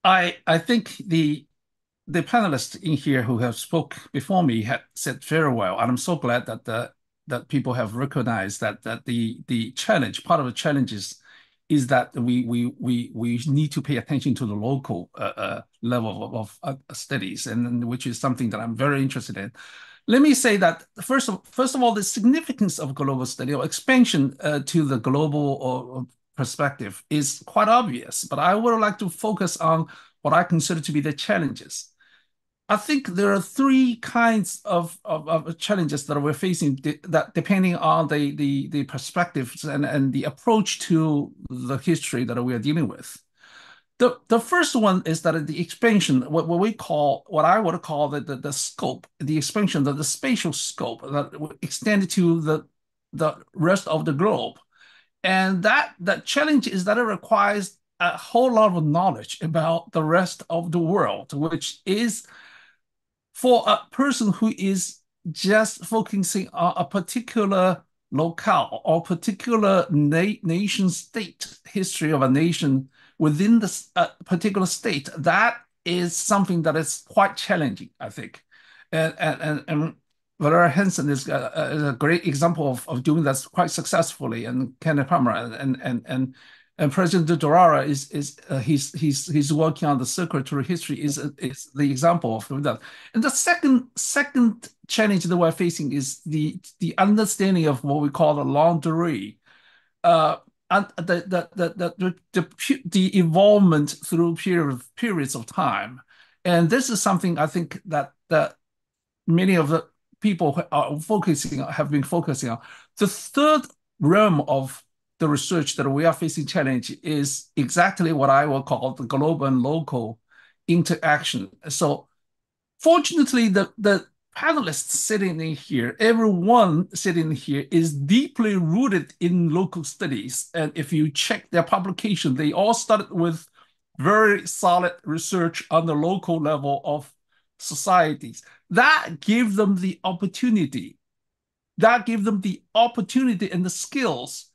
I think the panelists in here who have spoke before me had said very well, and I'm so glad that that people have recognized that the challenge, part of the challenge is that we need to pay attention to the local level of studies, and which is something that I'm very interested in. Let me say that first of all, the significance of global study or expansion to the global perspective is quite obvious, but I would like to focus on what I consider to be the challenges. I think there are three kinds of challenges that we're facing that depending on the perspectives and the approach to the history that we are dealing with. The first one is that the expansion, what I would call the scope, the expansion of the spatial scope that extended to the rest of the globe. And that challenge is that it requires a whole lot of knowledge about the rest of the world, which is for a person who is just focusing on a particular locale or particular nation state history of a nation within the particular state, that is something that is quite challenging, I think. And Valeria Hansen is a great example of doing that quite successfully, and Kenneth Palmer and President Durara he's working on the circulatory history is the example of that. And the second challenge that we're facing is the understanding of what we call the long durée, and the involvement through periods of time. And this is something I think that many of the people have been focusing on. The third realm of the research that we are facing challenge is exactly what I will call the global and local interaction. So fortunately, the panelists sitting in here, everyone sitting here is deeply rooted in local studies. And if you check their publication, they all started with very solid research on the local level of societies. That gave them the opportunity. That gave them the opportunity and the skills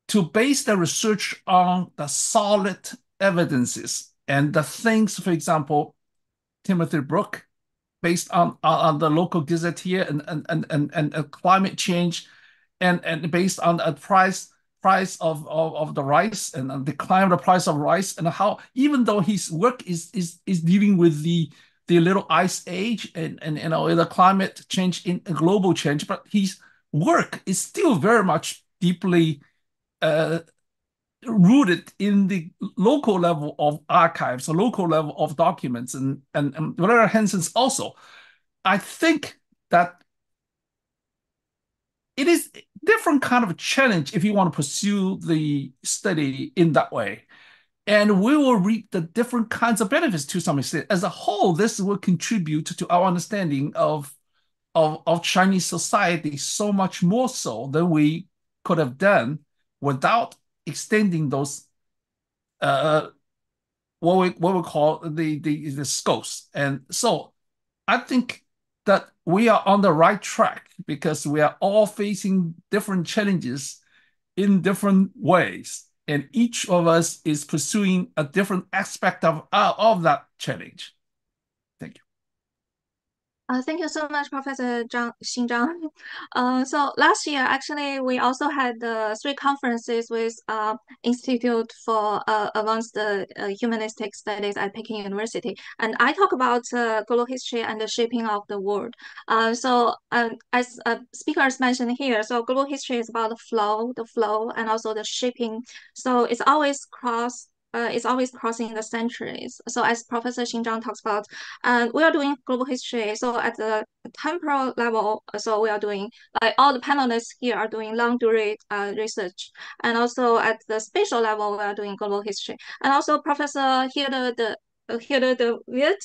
to base their research on the solid evidences and the things, for example, Timothy Brook, based on the local gazetteer and climate change, and based on a price of the rice and the decline of the price of rice, and how even though his work is dealing with the little ice age and the climate change in global change, but his work is still very much deeply rooted in the local level of archives, the local level of documents, and Valeria Hansen's also. I think that it is a different kind of a challenge if you want to pursue the study in that way. And we will reap the different kinds of benefits to some extent. As a whole, this will contribute to our understanding of Chinese society so much more so than we could have done without extending those what we call the scopes. And so I think that we are on the right track because we are all facing different challenges in different ways, and each of us is pursuing a different aspect of that challenge. Thank you. Thank you so much, Professor Xing Zhang. So last year, actually, we also had three conferences with Institute for Advanced Humanistic Studies at Peking University, and I talk about global history and the shaping of the world. As speakers mentioned here, so global history is about the flow, and also the shaping. So it's always crossing the centuries. So as Professor Xing Zhang talks about, we are doing global history. So at the temporal level, so we are doing, like all the panelists here are doing long duration research. And also at the spatial level, we are doing global history. And also Professor Hilde de Wit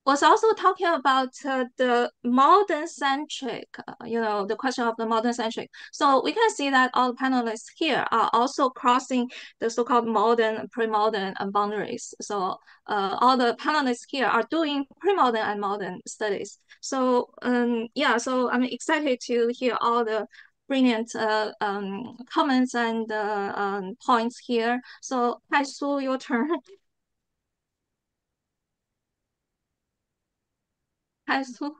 was also talking about the modern centric, the question of the modern centric. So we can see that all panelists here are also crossing the so-called modern, pre-modern boundaries. So all the panelists here are doing pre-modern and modern studies. So yeah, so I'm excited to hear all the brilliant comments and points here. So Su, your turn. Su.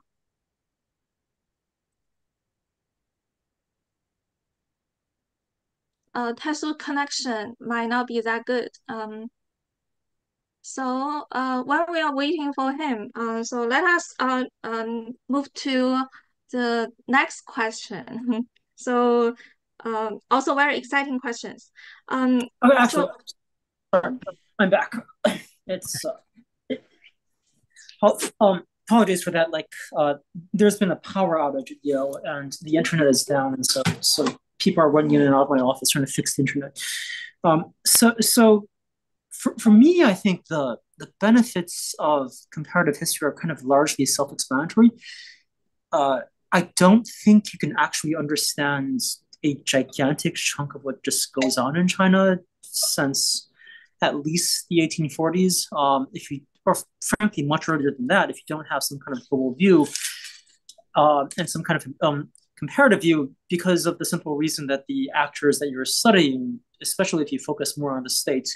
Taisu connection might not be that good. So while we are waiting for him, so let us move to the next question. So also very exciting questions. Okay, actually, sorry, I'm back. It's apologies for that. Like, there's been a power outage at Yale, and the internet is down, and so people are running in and out of my office trying to fix the internet. So for me, I think the benefits of comparative history are kind of largely self-explanatory. I don't think you can actually understand a gigantic chunk of what just goes on in China since at least the 1840s. If you, or frankly, much earlier than that, if you don't have some kind of global view and some kind of comparative view, because of the simple reason that the actors that you're studying, especially if you focus more on the state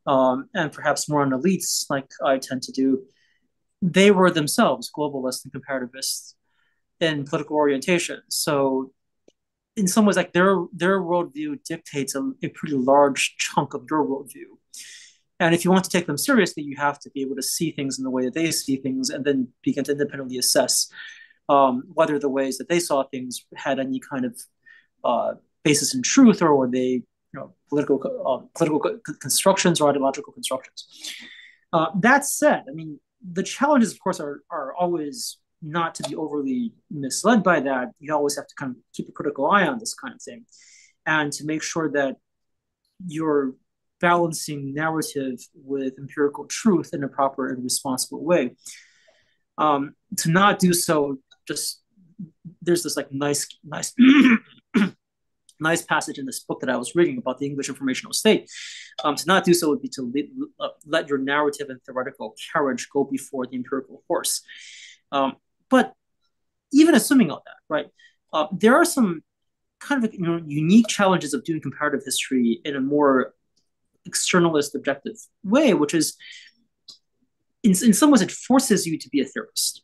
and perhaps more on elites, like I tend to do, they were themselves globalists and comparativists in political orientation. So in some ways, like their worldview dictates a pretty large chunk of your worldview. And if you want to take them seriously, you have to be able to see things in the way that they see things, and then begin to independently assess whether the ways that they saw things had any kind of basis in truth, or were they, political constructions or ideological constructions. That said, I mean, the challenges, of course, are always not to be overly misled by that. You always have to kind of keep a critical eye on this kind of thing, and to make sure that you're balancing narrative with empirical truth in a proper and responsible way. To not do so, just there's this like nice nice passage in this book that I was reading about the English informational state. To not do so would be to let your narrative and theoretical carriage go before the empirical horse. But even assuming all that, right, there are some kind of unique challenges of doing comparative history in a more externalist objective way, which is in some ways it forces you to be a theorist.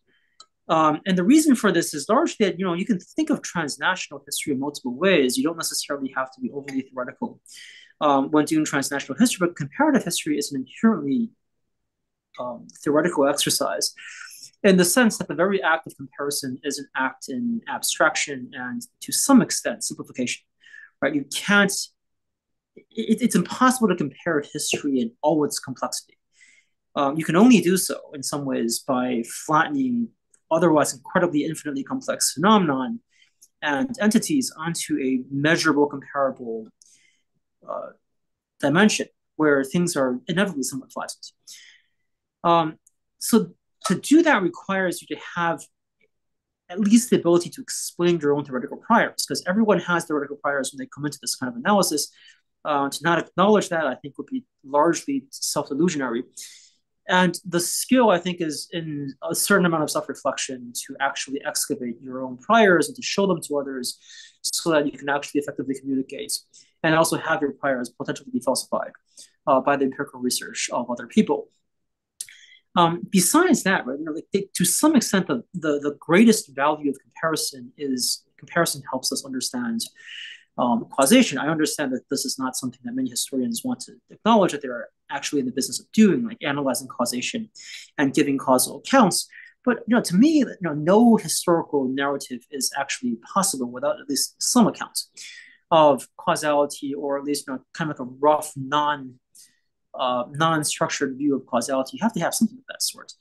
And the reason for this is largely that you can think of transnational history in multiple ways. You don't necessarily have to be overly theoretical when doing transnational history, but comparative history is an inherently theoretical exercise, in the sense that the very act of comparison is an act in abstraction and, to some extent, simplification. Right? You can't. It's impossible to compare history in all its complexity. You can only do so in some ways by flattening otherwise incredibly infinitely complex phenomenon and entities onto a measurable, comparable dimension where things are inevitably somewhat flattened. So to do that requires you to have at least the ability to explain your own theoretical priors, because everyone has theoretical priors when they come into this kind of analysis. To not acknowledge that, I think, would be largely self-illusionary. And the skill, I think, is in a certain amount of self-reflection to actually excavate your own priors and to show them to others so that you can actually effectively communicate and also have your priors potentially be falsified by the empirical research of other people. Besides that, right, to some extent, the greatest value of comparison is comparison helps us understand causation. I understand that this is not something that many historians want to acknowledge that they're actually in the business of doing, like analyzing causation and giving causal accounts. But to me, no historical narrative is actually possible without at least some account of causality, or at least kind of like a rough non-structured view of causality. You have to have something of that sort.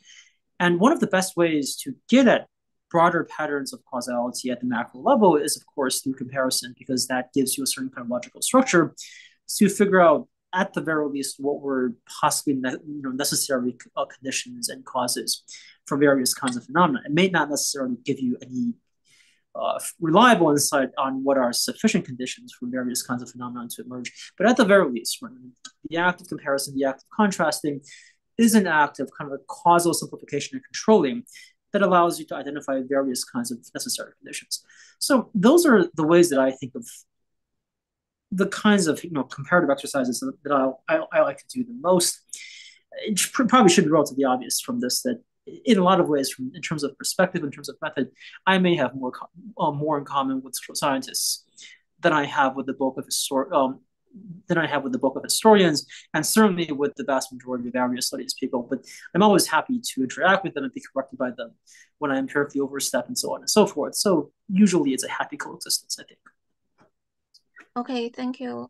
And one of the best ways to get at broader patterns of causality at the macro level is, of course, through comparison, because that gives you a certain kind of logical structure to figure out, at the very least, what were possibly necessary conditions and causes for various kinds of phenomena. It may not necessarily give you any reliable insight on what are sufficient conditions for various kinds of phenomena to emerge. But at the very least, the act of comparison, the act of contrasting, is an act of kind of a causal simplification and controlling that allows you to identify various kinds of necessary conditions. So those are the ways that I think of the kinds of comparative exercises that I like to do the most. It probably should be relatively obvious from this that in a lot of ways, in terms of perspective, in terms of method, I may have more in common with scientists than I have with the bulk of historians, and certainly with the vast majority of area studies people. But I'm always happy to interact with them and be corrected by them when I empirically overstep and so on and so forth. So usually it's a happy coexistence, I think. Okay, thank you.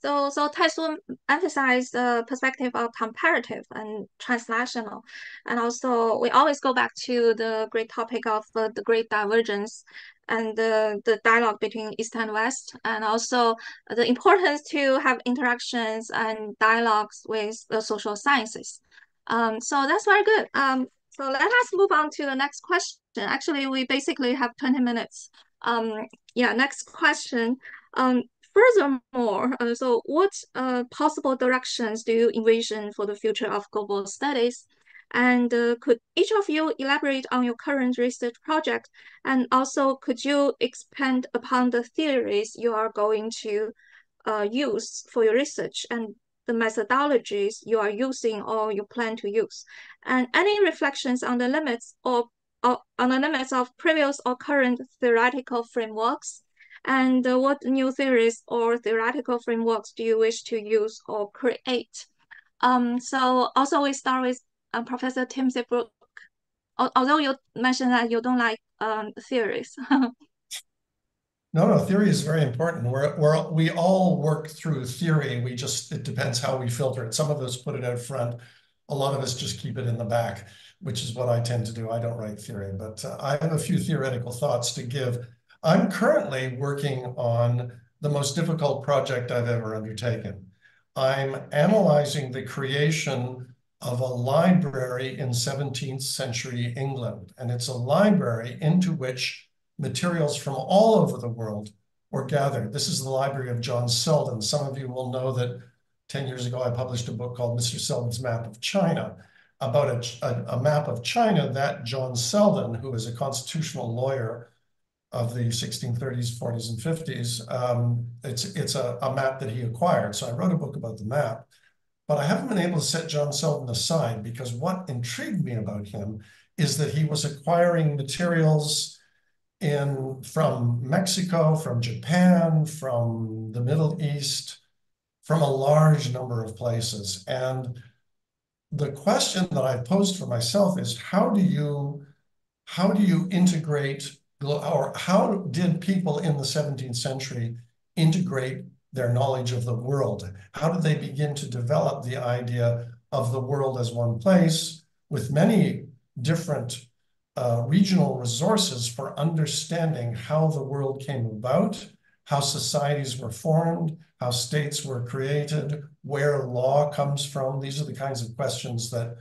So Taisun emphasized the perspective of comparative and translational, and also we always go back to the great topic of the great divergence and the dialogue between East and West, and also the importance to have interactions and dialogues with the social sciences. So that's very good. So let us move on to the next question. Actually, we basically have 20 minutes. Yeah, next question. Furthermore, so what possible directions do you envision for the future of global studies? And could each of you elaborate on your current research project? And also, could you expand upon the theories you are going to use for your research and the methodologies you are using or you plan to use? And any reflections on the limits of previous or current theoretical frameworks? And what new theories or theoretical frameworks do you wish to use or create? So also we start with Professor Tim Seabrook. Although you mentioned that you don't like theories. No, theory is very important. We all work through theory. It depends how we filter it. Some of us put it out front. A lot of us just keep it in the back, which is what I tend to do. I don't write theory, but I have a few theoretical thoughts to give. I'm currently working on the most difficult project I've ever undertaken. I'm analyzing the creation of a library in 17th century England, and it's a library into which materials from all over the world were gathered. This is the library of John Selden. Some of you will know that 10 years ago, I published a book called Mr. Selden's Map of China, about a map of China that John Selden, who is a constitutional lawyer of the 1630s, 40s, and 50s, it's a map that he acquired. So I wrote a book about the map, but I haven't been able to set John Selden aside, because what intrigued me about him is that he was acquiring materials from Mexico, from Japan, from the Middle East, from a large number of places. And the question that I posed for myself is, how do you integrate, or how did people in the 17th century integrate their knowledge of the world? How did they begin to develop the idea of the world as one place with many different regional resources for understanding how the world came about, how societies were formed, how states were created, where law comes from? These are the kinds of questions that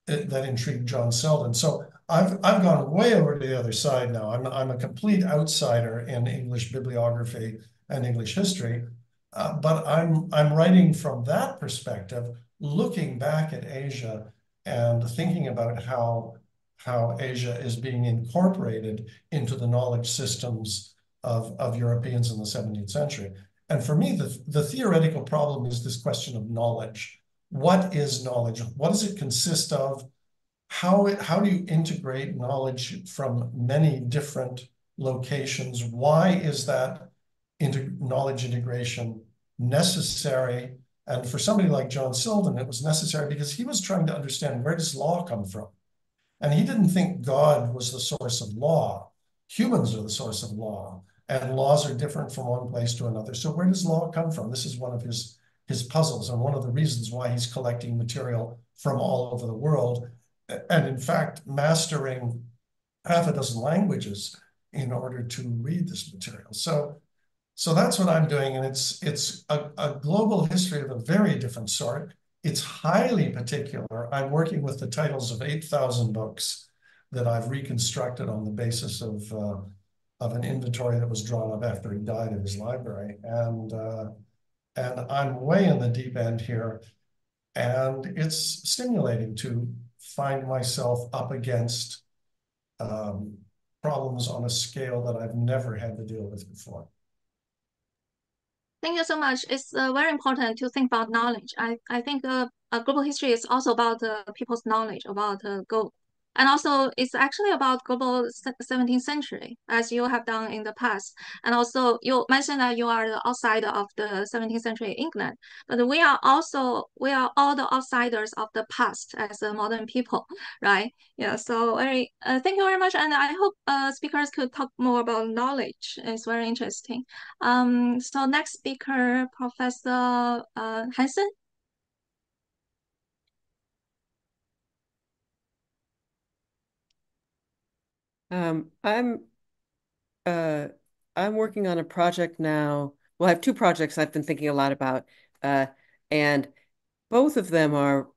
intrigued John Selden. So I've gone way over to the other side now. I'm a complete outsider in English bibliography and English history, but I'm writing from that perspective, looking back at Asia and thinking about how Asia is being incorporated into the knowledge systems of Europeans in the 17th century. And for me, the theoretical problem is this question of knowledge. What is knowledge? What does it consist of? How do you integrate knowledge from many different locations? Why is that knowledge integration necessary? And for somebody like John Silvan, it was necessary because he was trying to understand, where does law come from? And he didn't think God was the source of law. Humans are the source of law, and laws are different from one place to another. So where does law come from? This is one of his puzzles, and one of the reasons why he's collecting material from all over the world, and in fact, mastering half a dozen languages in order to read this material. So that's what I'm doing, and it's a global history of a very different sort. It's highly particular. I'm working with the titles of 8,000 books that I've reconstructed on the basis of an inventory that was drawn up after he died in his library. And I'm way in the deep end here, and it's stimulating to find myself up against problems on a scale that I've never had to deal with before. Thank you so much. It's very important to think about knowledge. I think global history is also about people's knowledge about go, and also it's actually about global 17th century, as you have done in the past. And also you mentioned that you are the outsider of the 17th century England, but we are all the outsiders of the past as modern people, right? Yeah. So very thank you very much, and I hope speakers could talk more about knowledge. It's very interesting. So next speaker, Professor Hansen. Um, I'm uh, I'm working on a project now. Well, I have two projects I've been thinking a lot about, and both of them are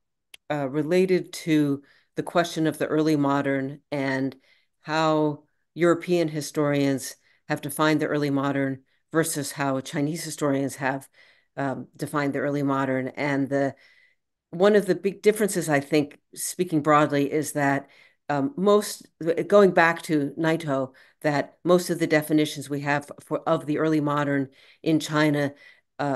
related to the question of the early modern and how European historians have defined the early modern versus how Chinese historians have defined the early modern. And the one of the big differences, I think, speaking broadly, is that most going back to Naito, that most of the definitions we have of the early modern in China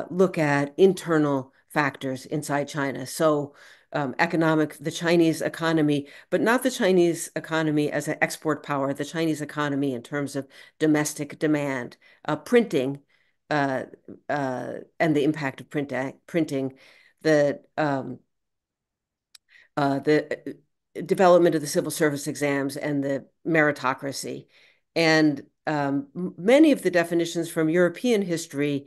look at internal factors inside China. So the Chinese economy, but not the Chinese economy as an export power, the Chinese economy in terms of domestic demand, printing, uh, and the impact of printing, the development of the civil service exams and the meritocracy. And many of the definitions from European history,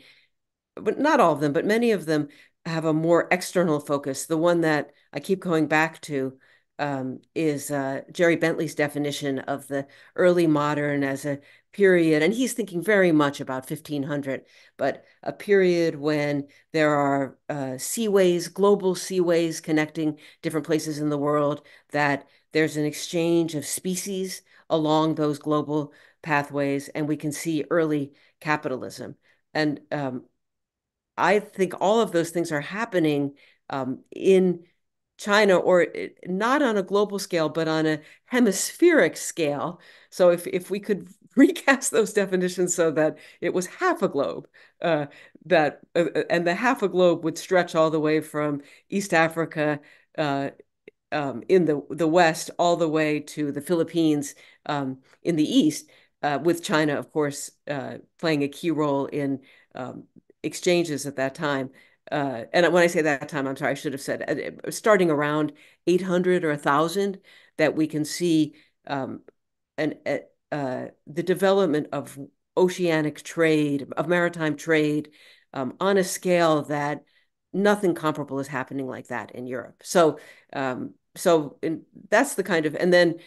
but not all of them, but many of them have a more external focus. The one that I keep going back to is Jerry Bentley's definition of the early modern as a period, and he's thinking very much about 1500, but a period when there are seaways, global seaways connecting different places in the world, that there's an exchange of species along those global pathways, and we can see early capitalism. And I think all of those things are happening in China, or not on a global scale, but on a hemispheric scale. So if we could recast those definitions so that it was half a globe, and the half a globe would stretch all the way from East Africa in the West all the way to the Philippines in the East, with China, of course, playing a key role in exchanges at that time. And when I say that time, I'm sorry, I should have said starting around 800 or 1,000, that we can see an, the development of oceanic trade, of maritime trade, on a scale that nothing comparable is happening like that in Europe. That's the kind of, and then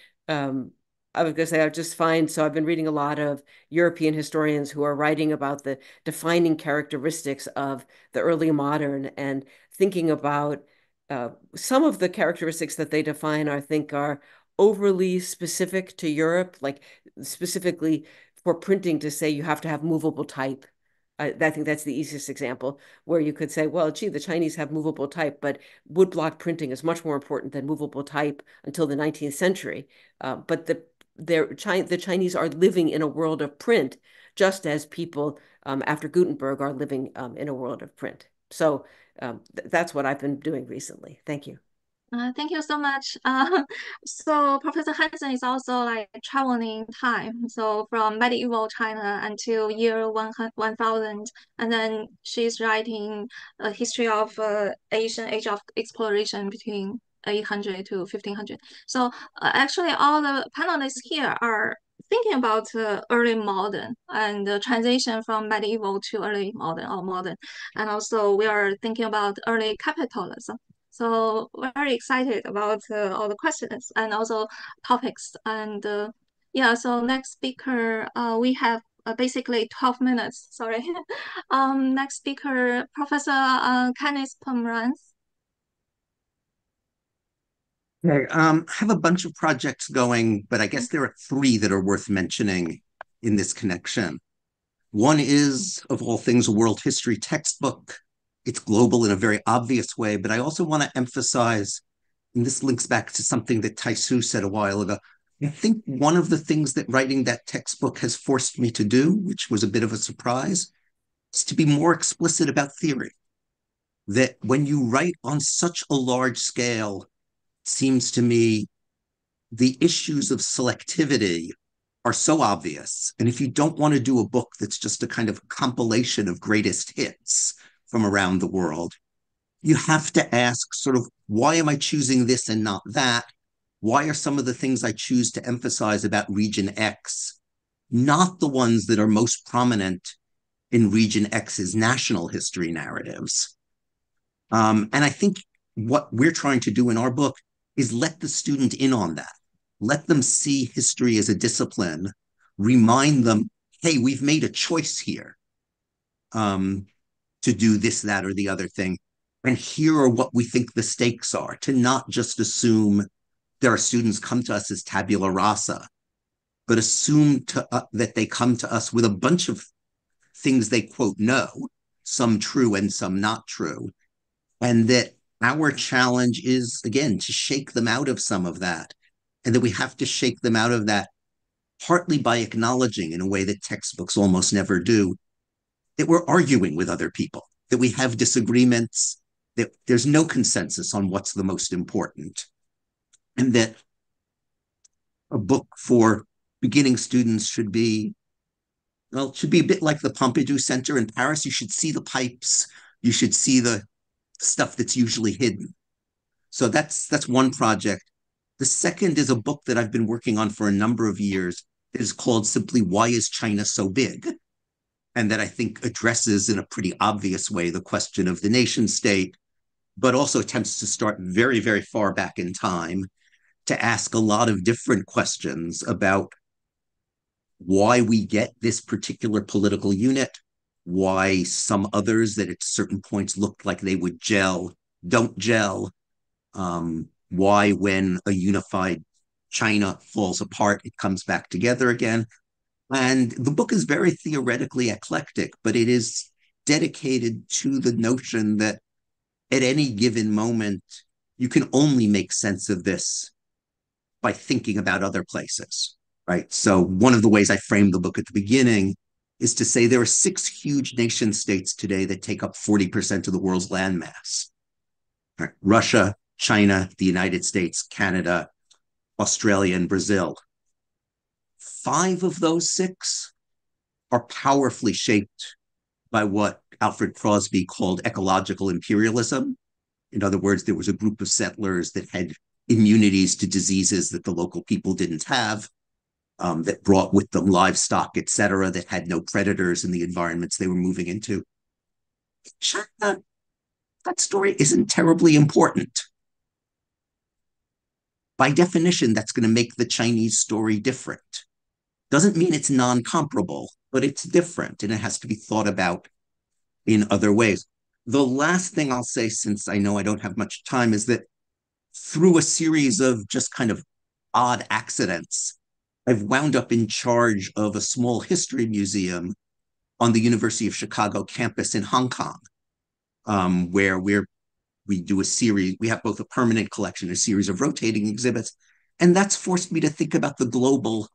I was going to say, I just find, so I've been reading a lot of European historians who are writing about the defining characteristics of the early modern, and thinking about some of the characteristics that they define, I think, are overly specific to Europe, like specifically for printing, to say you have to have movable type. I think that's the easiest example where you could say, well, gee, the Chinese have movable type, but woodblock printing is much more important than movable type until the 19th century. But the Chinese are living in a world of print, just as people after Gutenberg are living in a world of print. So th that's what I've been doing recently. Thank you. Thank you so much. So Professor Hansen is also like traveling time. So from medieval China until year 1000, and then she's writing a history of Asian age of exploration between 800 to 1500. So actually, all the panelists here are thinking about early modern and the transition from medieval to early modern or modern. And also, we are thinking about early capitalism. So very excited about all the questions and also topics. And yeah, so next speaker, we have basically 12 minutes. Sorry. Next speaker, Professor Kenneth Pomeranz. Okay, I have a bunch of projects going, but I guess there are three that are worth mentioning in this connection. One is, of all things, a world history textbook. It's global in a very obvious way, but I also want to emphasize, and this links back to something that Taisu said a while ago. I think one of the things that writing that textbook has forced me to do, which was a bit of a surprise, is to be more explicit about theory. That when you write on such a large scale, it seems to me the issues of selectivity are so obvious. And if you don't want to do a book that's just a kind of compilation of greatest hits from around the world, you have to ask sort of, why am I choosing this and not that? Why are some of the things I choose to emphasize about region X not the ones that are most prominent in region X's national history narratives? And I think what we're trying to do in our book is let the student in on that. Let them see history as a discipline, remind them, hey, we've made a choice here to do this, that, or the other thing. And here are what we think the stakes are, to not just assume there are students come to us as tabula rasa, but assume that they come to us with a bunch of things they quote know, some true and some not true. And that our challenge is, again, to shake them out of some of that. And that we have to shake them out of that partly by acknowledging, in a way that textbooks almost never do, that we're arguing with other people, that we have disagreements, that there's no consensus on what's the most important. And that a book for beginning students should be, well, it should be a bit like the Pompidou Center in Paris. You should see the pipes. You should see the stuff that's usually hidden. So that's one project. The second is a book that I've been working on for a number of years. It is called simply Why is China So Big? And that I think addresses in a pretty obvious way the question of the nation state, but also attempts to start very, very far back in time to ask a lot of different questions about why we get this particular political unit, why some others that at certain points looked like they would gel don't gel, why when a unified China falls apart, it comes back together again. And the book is very theoretically eclectic, but it is dedicated to the notion that at any given moment, you can only make sense of this by thinking about other places, right? So one of the ways I framed the book at the beginning is to say there are 6 huge nation states today that take up 40% of the world's landmass. Right? Russia, China, the United States, Canada, Australia, and Brazil. 5 of those 6 are powerfully shaped by what Alfred Crosby called ecological imperialism. In other words, there was a group of settlers that had immunities to diseases that the local people didn't have, that brought with them livestock, et cetera, that had no predators in the environments they were moving into. China, that story isn't terribly important. By definition, that's going to make the Chinese story different. Doesn't mean it's non-comparable, but it's different, and it has to be thought about in other ways. The last thing I'll say, since I know I don't have much time, is that through a series of just kind of odd accidents, I've wound up in charge of a small history museum on the University of Chicago campus in Hong Kong, where we do a series. We have both a permanent collection and a series of rotating exhibits. And that's forced me to think about the global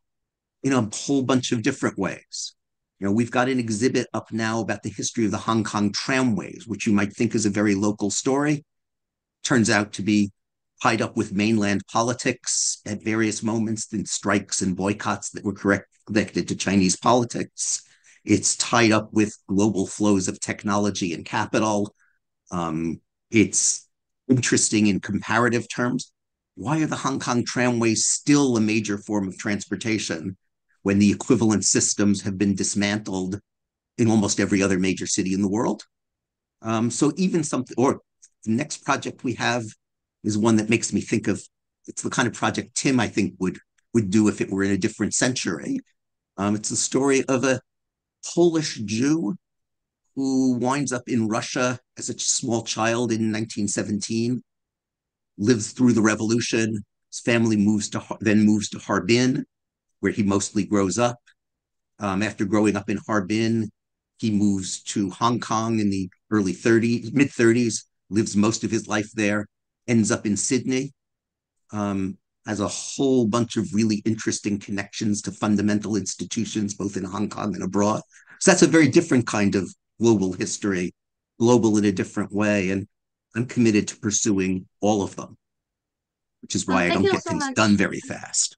in a whole bunch of different ways. We've got an exhibit up now about the history of the Hong Kong tramways, which you might think is a very local story. Turns out to be tied up with mainland politics at various moments, in strikes and boycotts that were connected to Chinese politics. It's tied up with global flows of technology and capital. It's interesting in comparative terms. Why are the Hong Kong tramways still a major form of transportation when the equivalent systems have been dismantled in almost every other major city in the world? So even something, or the next project we have is one that makes me think of, it's the kind of project Tim, I think, would do if it were in a different century. It's the story of a Polish Jew who winds up in Russia as a small child in 1917, lives through the revolution. His family then moves to Harbin, where he mostly grows up. After growing up in Harbin, he moves to Hong Kong in the mid 30s, lives most of his life there, ends up in Sydney, has a whole bunch of really interesting connections to fundamental institutions, both in Hong Kong and abroad. So that's a very different kind of global history, global in a different way. And I'm committed to pursuing all of them, which is why I Thank don't you get so things much. done very fast.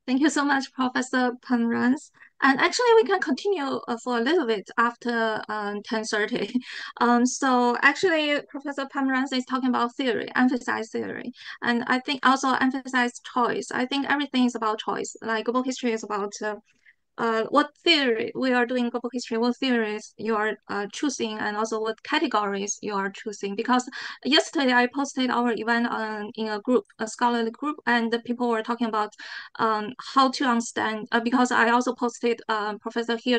Thank you so much, Professor Pomerantz. And actually, we can continue for a little bit after 10:30. So actually, Professor Pomerantz is talking about theory, emphasize theory, and I think also emphasize choice. I think everything is about choice. Like global history is about what theory we are doing global history, what theories you are choosing, and also what categories you are choosing. Because yesterday I posted our event in a group, a scholarly group, and the people were talking about how to understand. Because I also posted Professor here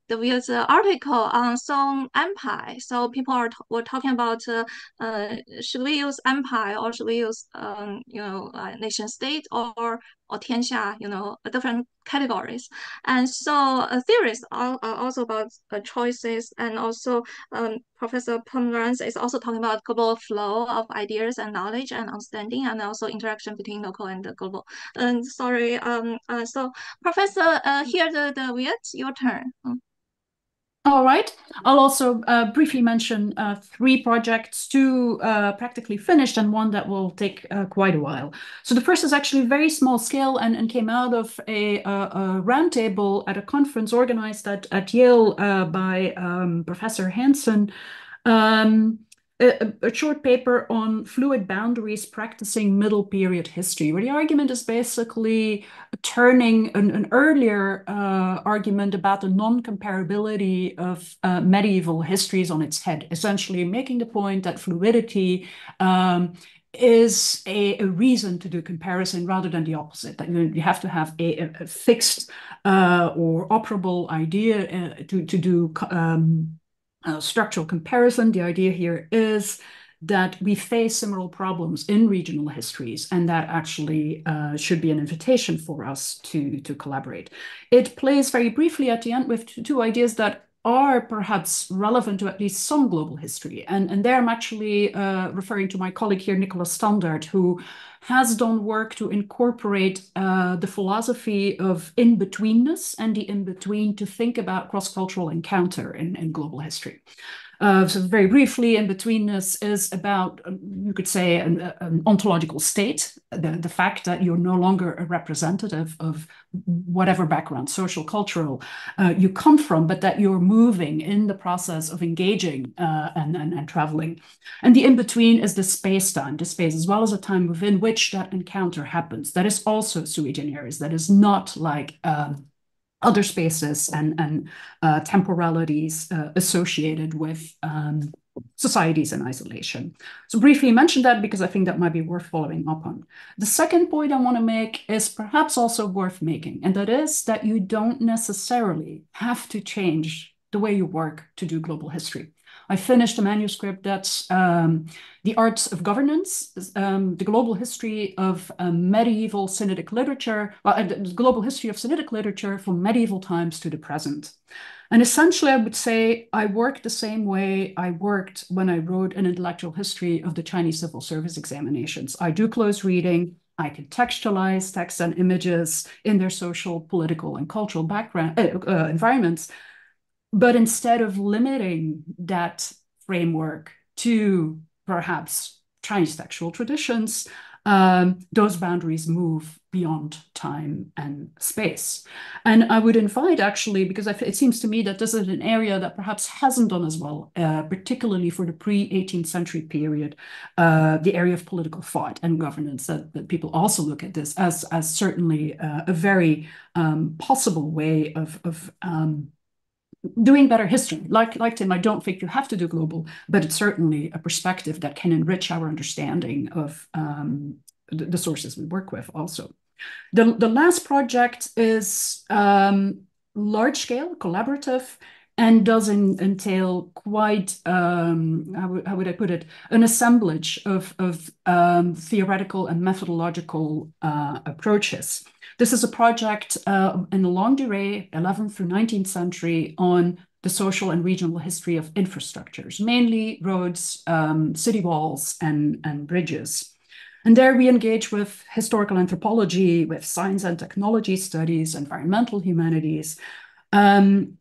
the Weir's article on Song Empire. So people were talking about should we use empire or should we use nation state or tianxia, different categories. And so theories are also about choices, and also Professor Pomerantz is also talking about global flow of ideas and knowledge and understanding, and also interaction between local and the global. Sorry, so Professor, here the Weir, your turn. All right. I'll also briefly mention three projects, two practically finished and one that will take quite a while. So the first is actually very small scale and came out of a roundtable at a conference organized at Yale by Professor Hansen. A short paper on fluid boundaries practicing middle period history, where the argument is basically turning an earlier argument about the non-comparability of medieval histories on its head, essentially making the point that fluidity is a reason to do comparison rather than the opposite, that you have to have a fixed or operable idea to do structural comparison. The idea here is that we face similar problems in regional histories, and that actually should be an invitation for us to collaborate. It plays very briefly at the end with two ideas that are perhaps relevant to at least some global history. And there I'm actually referring to my colleague here, Nicola Standaert, who has done work to incorporate the philosophy of in-betweenness and the in-between to think about cross-cultural encounter in global history. So very briefly, in-betweenness is about, you could say, an ontological state, the fact that you're no longer a representative of whatever background, social, cultural, you come from, but that you're moving in the process of engaging and traveling. And the in-between is the space-time, the space, as well as a time within which that encounter happens. That is also sui generis, that is not like other spaces and temporalities associated with societies in isolation. So briefly mention that because I think that might be worth following up on. The second point I want to make is perhaps also worth making, and that is that you don't necessarily have to change the way you work to do global history. I finished a manuscript that's The Arts of Governance, the global history of medieval Sinitic literature, the global history of Sinitic literature from medieval times to the present. And essentially, I would say I worked the same way I worked when I wrote an intellectual history of the Chinese civil service examinations. I do close reading. I contextualize text and images in their social, political, and cultural background environments. But instead of limiting that framework to perhaps Chinese textual traditions, those boundaries move beyond time and space. And I would invite actually, because it seems to me that this is an area that perhaps hasn't done as well, particularly for the pre-18th century period, the area of political thought and governance, that people also look at this as certainly a very possible way of doing better history. Like Tim, I don't think you have to do global, but it's certainly a perspective that can enrich our understanding of the sources we work with also. The last project is large scale, collaborative, and does entail quite, how would I put it, an assemblage of theoretical and methodological approaches. This is a project in a longue durée, 11th through 19th century, on the social and regional history of infrastructures, mainly roads, city walls, and bridges. And there we engage with historical anthropology, with science and technology studies, environmental humanities. And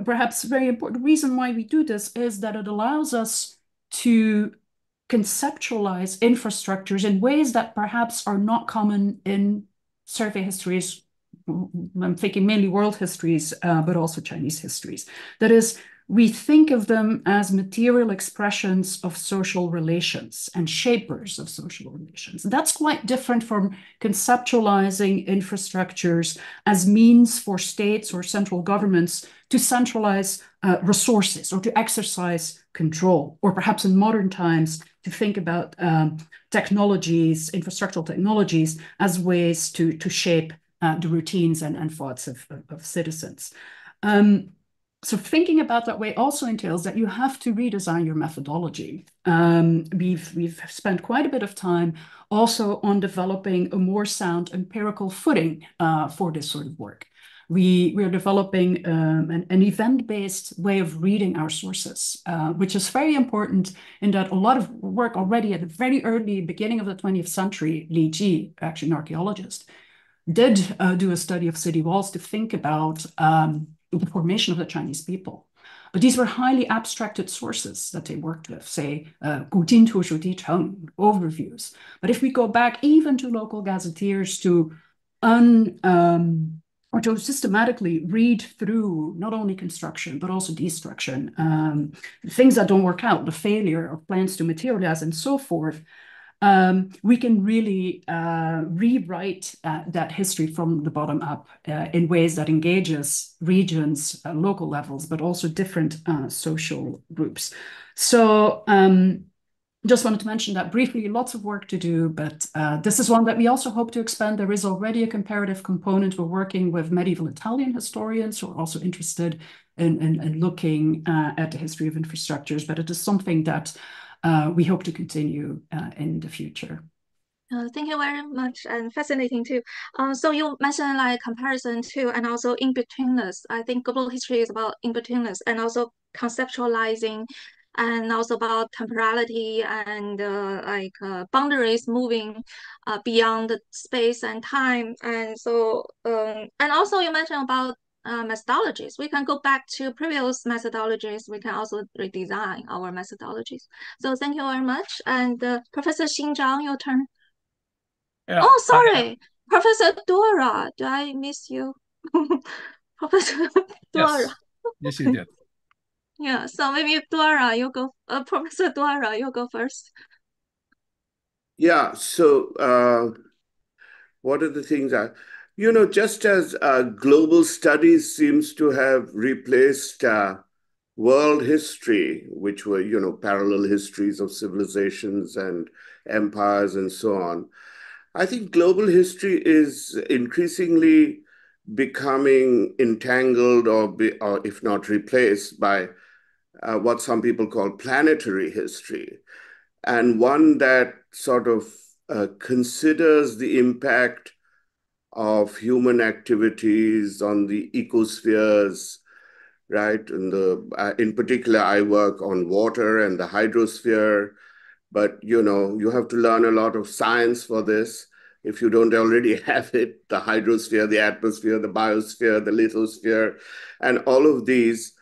perhaps a very important reason why we do this is that it allows us to conceptualize infrastructures in ways that perhaps are not common in survey histories. I'm thinking mainly world histories, but also Chinese histories. That is, we think of them as material expressions of social relations and shapers of social relations. That's quite different from conceptualizing infrastructures as means for states or central governments to centralize resources or to exercise control, or perhaps in modern times to think about technologies, infrastructural technologies, as ways to shape the routines and thoughts of citizens. So thinking about that way also entails that you have to redesign your methodology. We've spent quite a bit of time also on developing a more sound empirical footing for this sort of work. We're developing an event-based way of reading our sources, which is very important in that a lot of work already at the very early beginning of the 20th century, Li Ji, actually an archaeologist, did do a study of city walls to think about the formation of the Chinese people. But these were highly abstracted sources that they worked with, say, 古今图书地城 overviews. But if we go back even to local gazetteers or to systematically read through not only construction, but also destruction, things that don't work out, the failure of plans to materialize and so forth, we can really rewrite that history from the bottom up in ways that engages regions, local levels, but also different social groups. So just wanted to mention that briefly, lots of work to do, but this is one that we also hope to expand. There is already a comparative component. We're working with medieval Italian historians who are also interested in looking at the history of infrastructures, but it is something that we hope to continue in the future. Thank you very much, and fascinating too. So you mentioned like comparison too, and also in-betweenness. I think global history is about in-betweenness and also conceptualizing, and also about temporality and boundaries moving beyond space and time. And so, and also you mentioned about methodologies. We can go back to previous methodologies. We can also redesign our methodologies. So thank you very much. And Professor Xin Zhang, your turn. Yeah, Oh, sorry, Professor Dora. Did I miss you? Professor Dora. Yes, you did. Yeah, so maybe Dora, you go. Professor Dora, you go first. Yeah, so what are the things that, just as global studies seems to have replaced world history, which were, parallel histories of civilizations and empires and so on, I think global history is increasingly becoming entangled or if not replaced by what some people call planetary history, and one that sort of considers the impact of human activities on the ecospheres, right? In particular, I work on water and the hydrosphere, but you have to learn a lot of science for this. If you don't already have it, the hydrosphere, the atmosphere, the biosphere, the lithosphere, and all of these.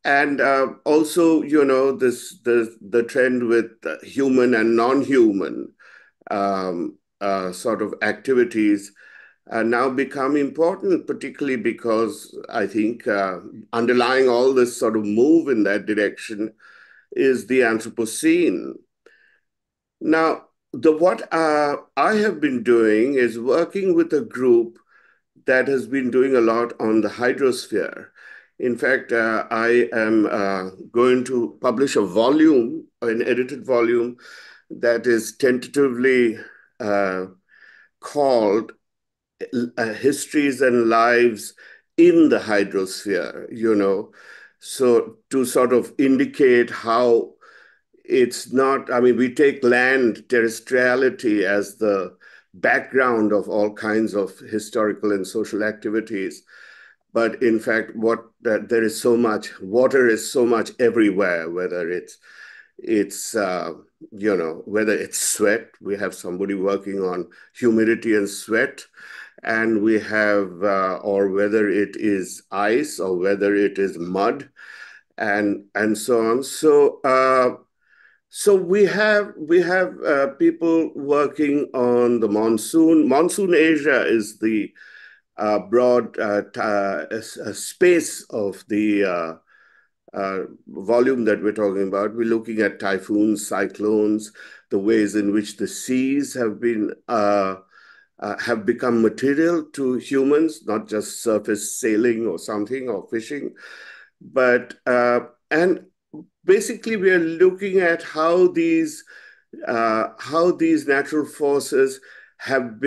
And also, the trend with human and non-human sort of activities now become important, particularly because I think underlying all this sort of move in that direction is the Anthropocene. Now, what I have been doing is working with a group that has been doing a lot on the hydrosphere. In fact, I am going to publish a volume, an edited volume, that is tentatively called Histories and Lives in the Hydrosphere, so to sort of indicate how it's not, I mean, we take land terrestriality as the background of all kinds of historical and social activities. But in fact, there is so much, water is so much everywhere, whether it's whether it's sweat, we have somebody working on humidity and sweat, and we have, or whether it is ice or whether it is mud, and so on. So we have people working on the monsoon. Monsoon Asia is the broad space of the volume that we're talking about. We're looking at typhoons, cyclones, the ways in which the seas have become material to humans, not just surface sailing or something or fishing, but and basically we are looking at how these natural forces have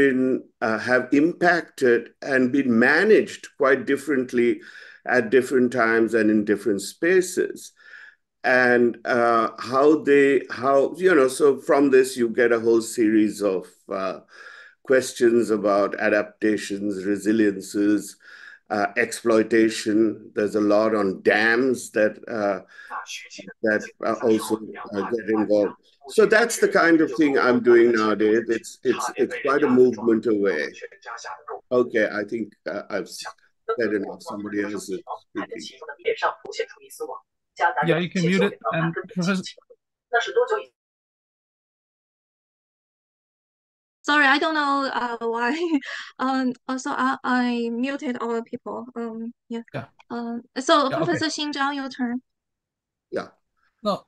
impacted and been managed quite differently at different times and in different spaces, and so from this you get a whole series of questions about adaptations, resiliences, exploitation. There's a lot on dams that also get involved. So that's the kind of thing I'm doing nowadays. It's quite a movement away. Okay, I think I've said enough. Somebody else is speaking. Yeah, you can mute it. And Professor, Sorry, I don't know why. Also, I muted all the people. Yeah. yeah, So yeah, okay. Professor Xing Zhang, your turn. Yeah. No,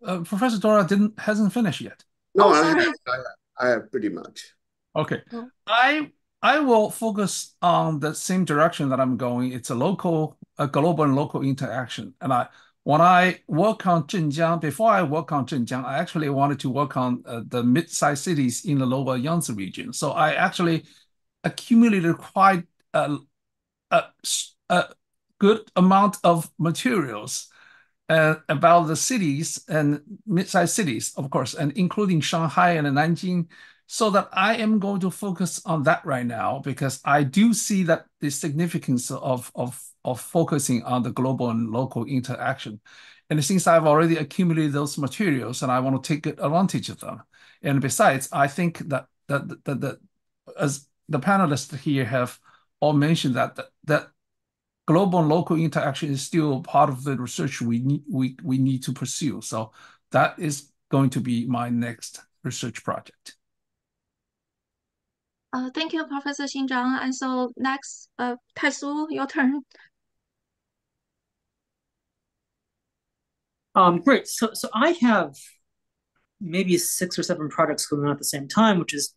Professor Dora hasn't finished yet. No, Oh, sorry. I have pretty much. Okay. Oh. I will focus on the same direction that I'm going. It's a global and local interaction. And when I work on Zhenjiang, before I work on Zhenjiang, I actually wanted to work on the mid-sized cities in the lower Yangtze region. So I actually accumulated quite a, a good amount of materials about the cities and mid-sized cities, of course, and including Shanghai and Nanjing, so that I am going to focus on that right now because I do see that the significance of focusing on the global and local interaction. And since I've already accumulated those materials and I want to take advantage of them. And besides, I think that as the panelists here have all mentioned that global and local interaction is still part of the research we need to pursue. So that is going to be my next research project. Thank you, Professor Xing Zhang. And so next, Taisu, your turn. Great. So I have maybe 6 or 7 projects going on at the same time, which is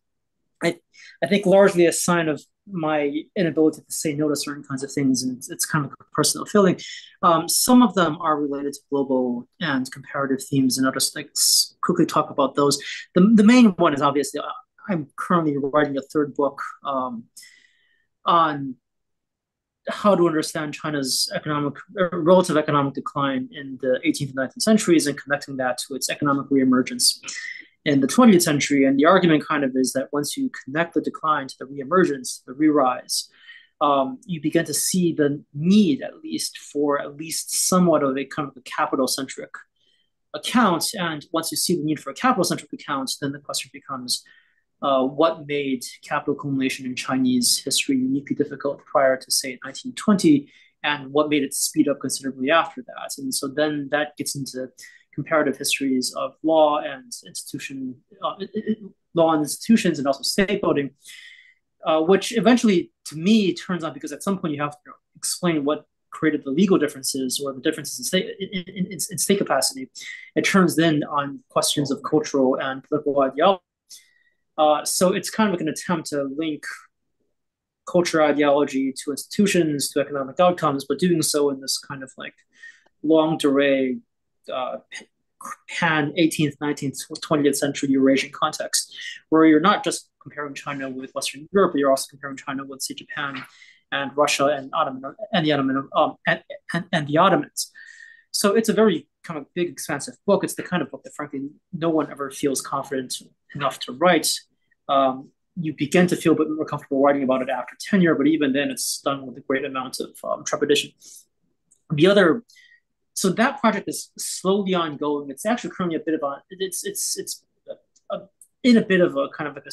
I think largely a sign of my inability to say no to certain kinds of things, and it's kind of a personal feeling. Some of them are related to global and comparative themes, and I'll just quickly talk about those. The main one is obviously I'm currently writing a 3rd book on how to understand China's relative economic decline in the 18th and 19th centuries and connecting that to its economic reemergence in the 20th century. And the argument kind of is that once you connect the decline to the reemergence, the re-rise, you begin to see the need, at least somewhat of a kind of a capital-centric account. And once you see the need for a capital-centric account, then the question becomes, what made capital accumulation in Chinese history uniquely difficult prior to, say, 1920, and what made it speed up considerably after that. And so then that gets into comparative histories of law and institutions and also state building, which eventually, to me, turns out, because at some point you have to explain what created the legal differences or the differences in state capacity. It turns then on questions of cultural and political ideology. So it's kind of like an attempt to link culture ideology to institutions, to economic outcomes, but doing so in this kind of like longue durée, pan 18th, 19th, 20th century Eurasian context, where you're not just comparing China with Western Europe, but you're also comparing China with, say, Japan and Russia and the Ottomans. So it's a very kind of big, expansive book. It's the kind of book that, frankly, no one ever feels confident enough to write. You begin to feel a bit more comfortable writing about it after tenure, but even then, it's done with a great amount of trepidation. So that project is slowly ongoing. It's actually currently a bit of in a bit of a kind of like a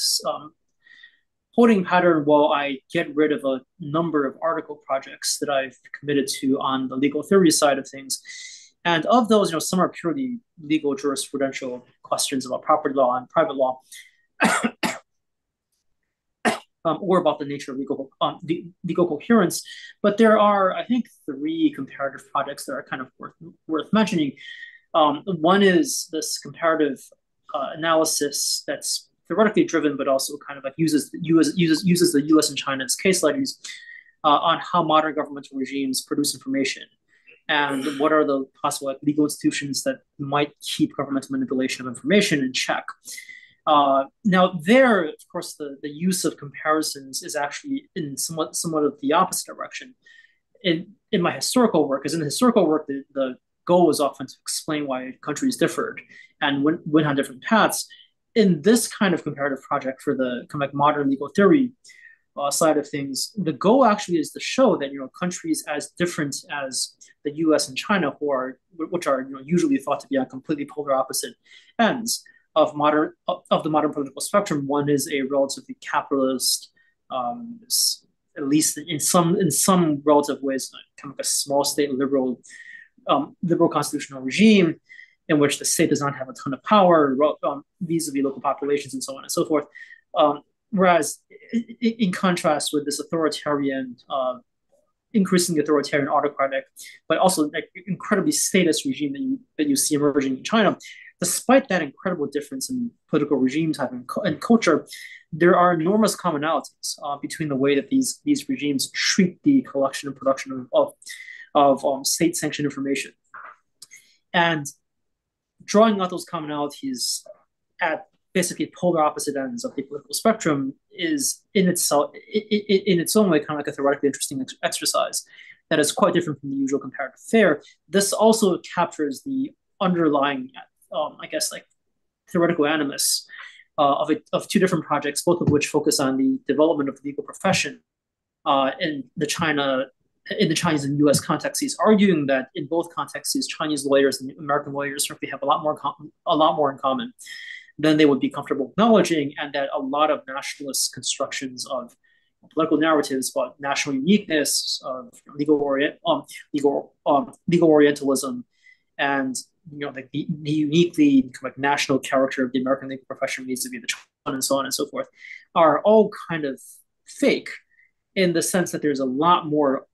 holding pattern while I get rid of a number of article projects that I've committed to on the legal theory side of things. And of those, some are purely legal jurisprudential questions about property law and private law, or about the nature of legal coherence. But there are, I think, 3 comparative projects that are kind of worth mentioning. One is this comparative analysis that's theoretically driven, but also kind of like uses the U.S. and China as case studies on how modern governmental regimes produce information, and what are the possible legal institutions that might keep governmental manipulation of information in check. Now, there, of course, the use of comparisons is actually in somewhat of the opposite direction. In my historical work, because in the historical work, the goal is often to explain why countries differed and went on different paths. In this kind of comparative project for the kind of like modern legal theory side of things, the goal actually is to show that countries as different as the U.S. and China, which are usually thought to be on completely polar opposite ends of the modern political spectrum. One is a relatively capitalist, at least in some relative ways, kind of like a small state liberal constitutional regime, in which the state does not have a ton of power vis-a-vis local populations and so on and so forth. Whereas, in contrast with this increasingly authoritarian, autocratic, but also like incredibly statist regime that you see emerging in China, despite that incredible difference in political regime type and culture, there are enormous commonalities between the way that these regimes treat the collection and production of state-sanctioned information. And drawing out those commonalities at basically polar opposite ends of the political spectrum is in its own way kind of like a theoretically interesting exercise that is quite different from the usual comparative fare. This also captures the underlying, I guess, like theoretical animus of 2 different projects, both of which focus on the development of the legal profession in the Chinese and U.S. contexts. He's arguing that in both contexts, Chinese lawyers and American lawyers certainly have a lot more in common than they would be comfortable acknowledging, and that a lot of nationalist constructions of political narratives about national uniqueness, of legal Orientalism, and like the uniquely kind of like national character of the American legal profession needs to be the China, and so on and so forth, are all kind of fake, in the sense that there's a lot more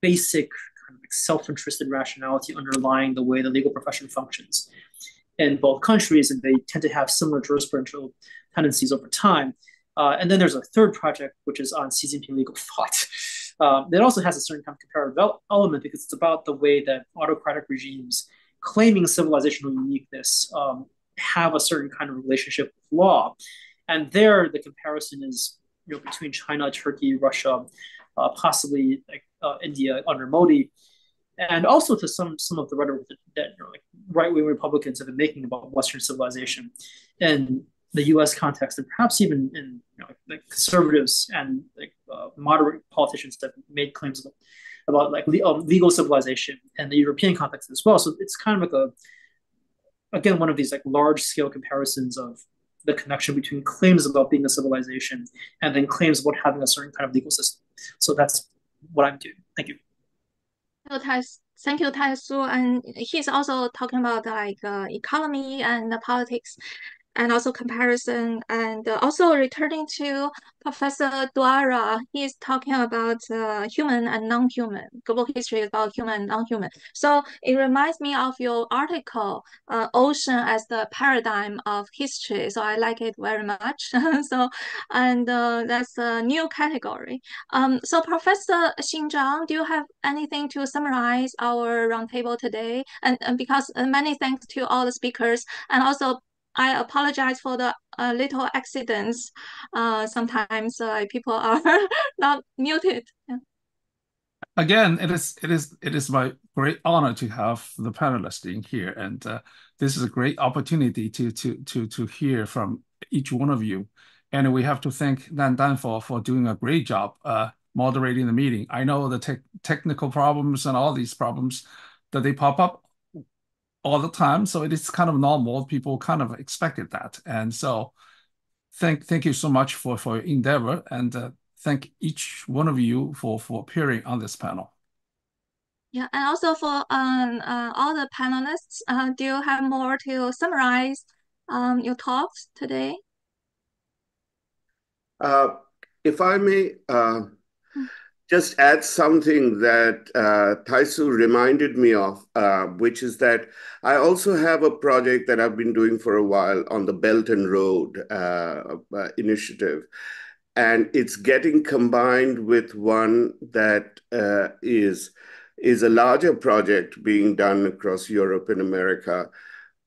basic kind of like self-interested rationality underlying the way the legal profession functions in both countries, and they tend to have similar jurisprudential tendencies over time. And then there's a third project, which is on Xi Jinping legal thought. That also has a certain kind of comparative element, because it's about the way that autocratic regimes claiming civilizational uniqueness have a certain kind of relationship with law. And there, the comparison is between China, Turkey, Russia, possibly like India under Modi, and also to some of the rhetoric that like right-wing Republicans have been making about Western civilization in the U.S. context, and perhaps even in like conservatives and like moderate politicians that made claims about like legal civilization and the European context as well. So it's kind of like again one of these like large-scale comparisons of the connection between claims about being a civilization and then claims about having a certain kind of legal system. So that's what I'm doing. Thank you. Thank you, Tai Su. And he's also talking about like economy and politics, and also comparison, and also returning to Professor Dwara. He's talking about human and non-human. Global history is about human and non-human. So it reminds me of your article, Ocean as the Paradigm of History. So I like it very much. So, and that's a new category. So Professor Xinzhang, do you have anything to summarize our roundtable today? And because many thanks to all the speakers, and also I apologize for the little accidents. Sometimes people are not muted. Yeah. Again, it is my great honor to have the panelists in here, and this is a great opportunity to hear from each one of you. And we have to thank Nan Dan for doing a great job moderating the meeting. I know the technical problems and all these problems that they pop up all the time, so it is kind of normal. People kind of expected that, and so thank you so much for your endeavor, and thank each one of you for appearing on this panel. Yeah, and also for all the panelists, do you have more to summarize your talks today? If I may just add something that Taisu reminded me of, which is that I also have a project that I've been doing for a while on the Belt and Road initiative. And it's getting combined with one that is a larger project being done across Europe and America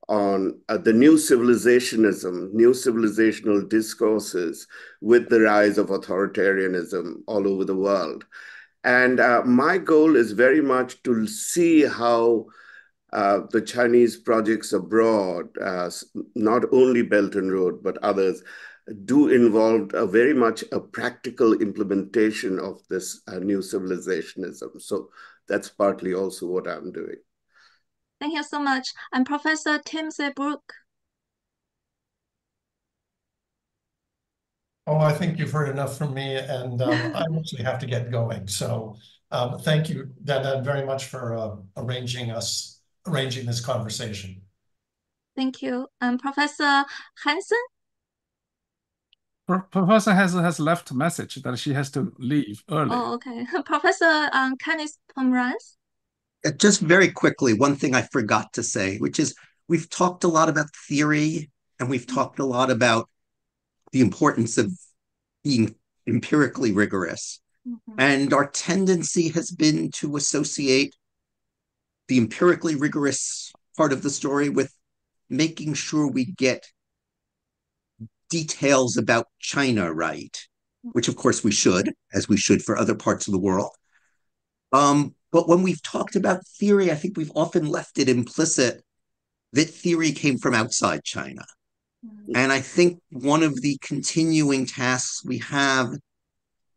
on the new civilizationism, new civilizational discourses with the rise of authoritarianism all over the world. And my goal is very much to see how the Chinese projects abroad, not only Belt and Road, but others, do involve very much a practical implementation of this new civilizationism. So that's partly also what I'm doing. Thank you so much. And Professor Timothy Brook. Oh, I think you've heard enough from me, and I actually have to get going. So thank you, Dan, very much for arranging this conversation. Thank you. And Professor Hansen? Professor has left a message that she has to leave early. Oh, okay. Professor Kenneth Pomeranz? Just very quickly, one thing I forgot to say, which is we've talked a lot about theory and we've talked a lot about the importance of being empirically rigorous. Mm-hmm. And our tendency has been to associate the empirically rigorous part of the story with making sure we get details about China right, which of course we should, as we should for other parts of the world. But when we've talked about theory, I think we've often left it implicit that theory came from outside China. And I think one of the continuing tasks we have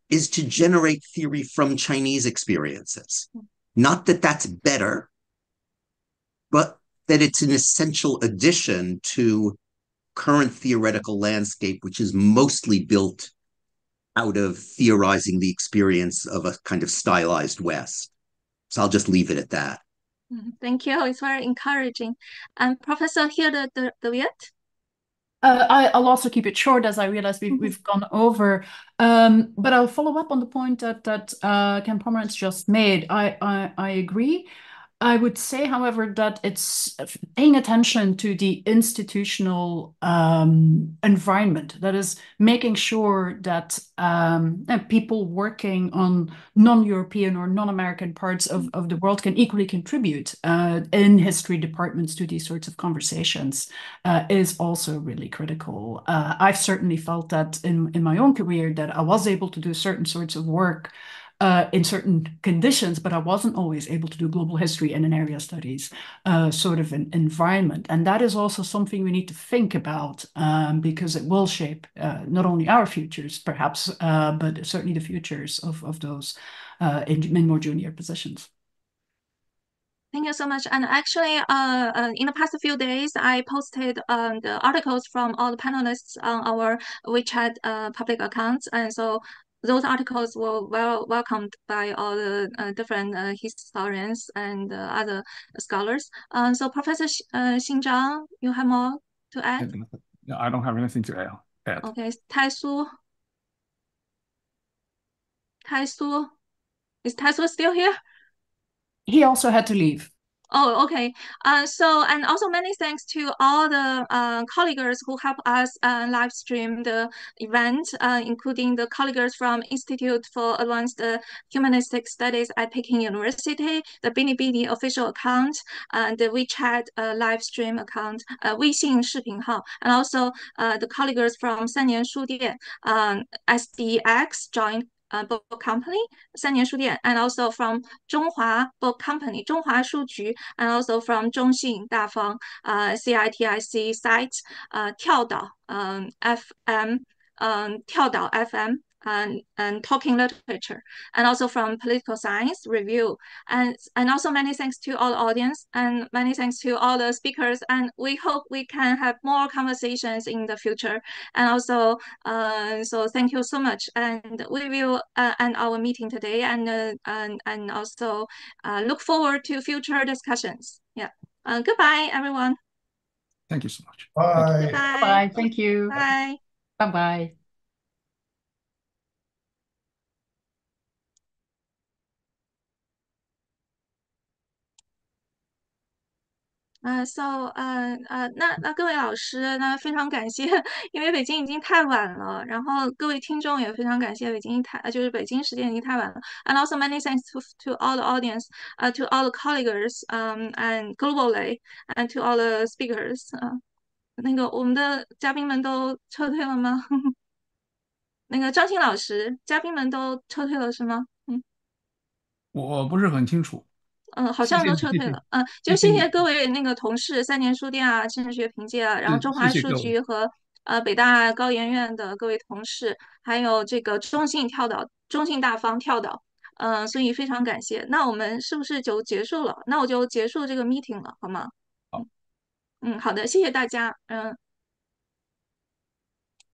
is to generate theory from Chinese experiences. Not that that's better, but that it's an essential addition to current theoretical landscape, which is mostly built out of theorizing the experience of a kind of stylized West. So I'll just leave it at that. Thank you. It's very encouraging. And Professor Hilde de Wit? I'll also keep it short, as I realize we've gone over. But I'll follow up on the point that Ken Pomeranz just made. I agree. I would say, however, that it's paying attention to the institutional environment, that is making sure that people working on non-European or non-American parts of the world can equally contribute in history departments to these sorts of conversations is also really critical. I've certainly felt that in my own career that I was able to do certain sorts of work in certain conditions, but I wasn't always able to do global history in an area studies sort of an environment. And that is also something we need to think about because it will shape not only our futures, perhaps, but certainly the futures of those in more junior positions. Thank you so much. And actually, in the past few days, I posted the articles from all the panelists on our WeChat public accounts, and so those articles were well welcomed by all the different historians and other scholars. So, Professor Xin Zhang, you have more to add? No, I don't have anything to add. Okay, Tai Su, is Tai Su still here? He also had to leave. Oh, okay. And also many thanks to all the colleagues who help us live stream the event, including the colleagues from Institute for Advanced Humanistic Studies at Peking University, the Bilibili official account, the WeChat live stream account, 微信视频号, and also the colleagues from 三年书店, SDX joined book company, 三年书店, and also from 中华 book company, 中华书局, and also from 中信大方, CITIC site, 跳岛, FM, 跳岛 FM, and talking literature, and also from political science review, and also many thanks to all the audience, and many thanks to all the speakers, and we hope we can have more conversations in the future, and also so thank you so much, and we will end our meeting today, and also look forward to future discussions. Yeah. Goodbye, everyone. Thank you so much. Bye. Goodbye. Bye. Thank you. Bye. Bye-bye.那各位老师，那非常感谢，因为北京已经太晚了，然后各位听众也非常感谢，就是北京时间已经太晚了。And also many thanks to all the audience, to all the colleagues, and globally, and to all the speakers. 那个我们的嘉宾们都撤退了吗？那个张欣老师，嘉宾们都撤退了是吗？我不是很清楚。好像都撤退了。就谢谢各位那个同事，三年书店啊，知识学凭借啊，然后中华书局和北大高研院的各位同事，还有这个中信跳岛、中信大方跳岛，所以非常感谢。那我们是不是就结束了？那我就结束这个 meeting 了，好吗？好。好的，谢谢大家。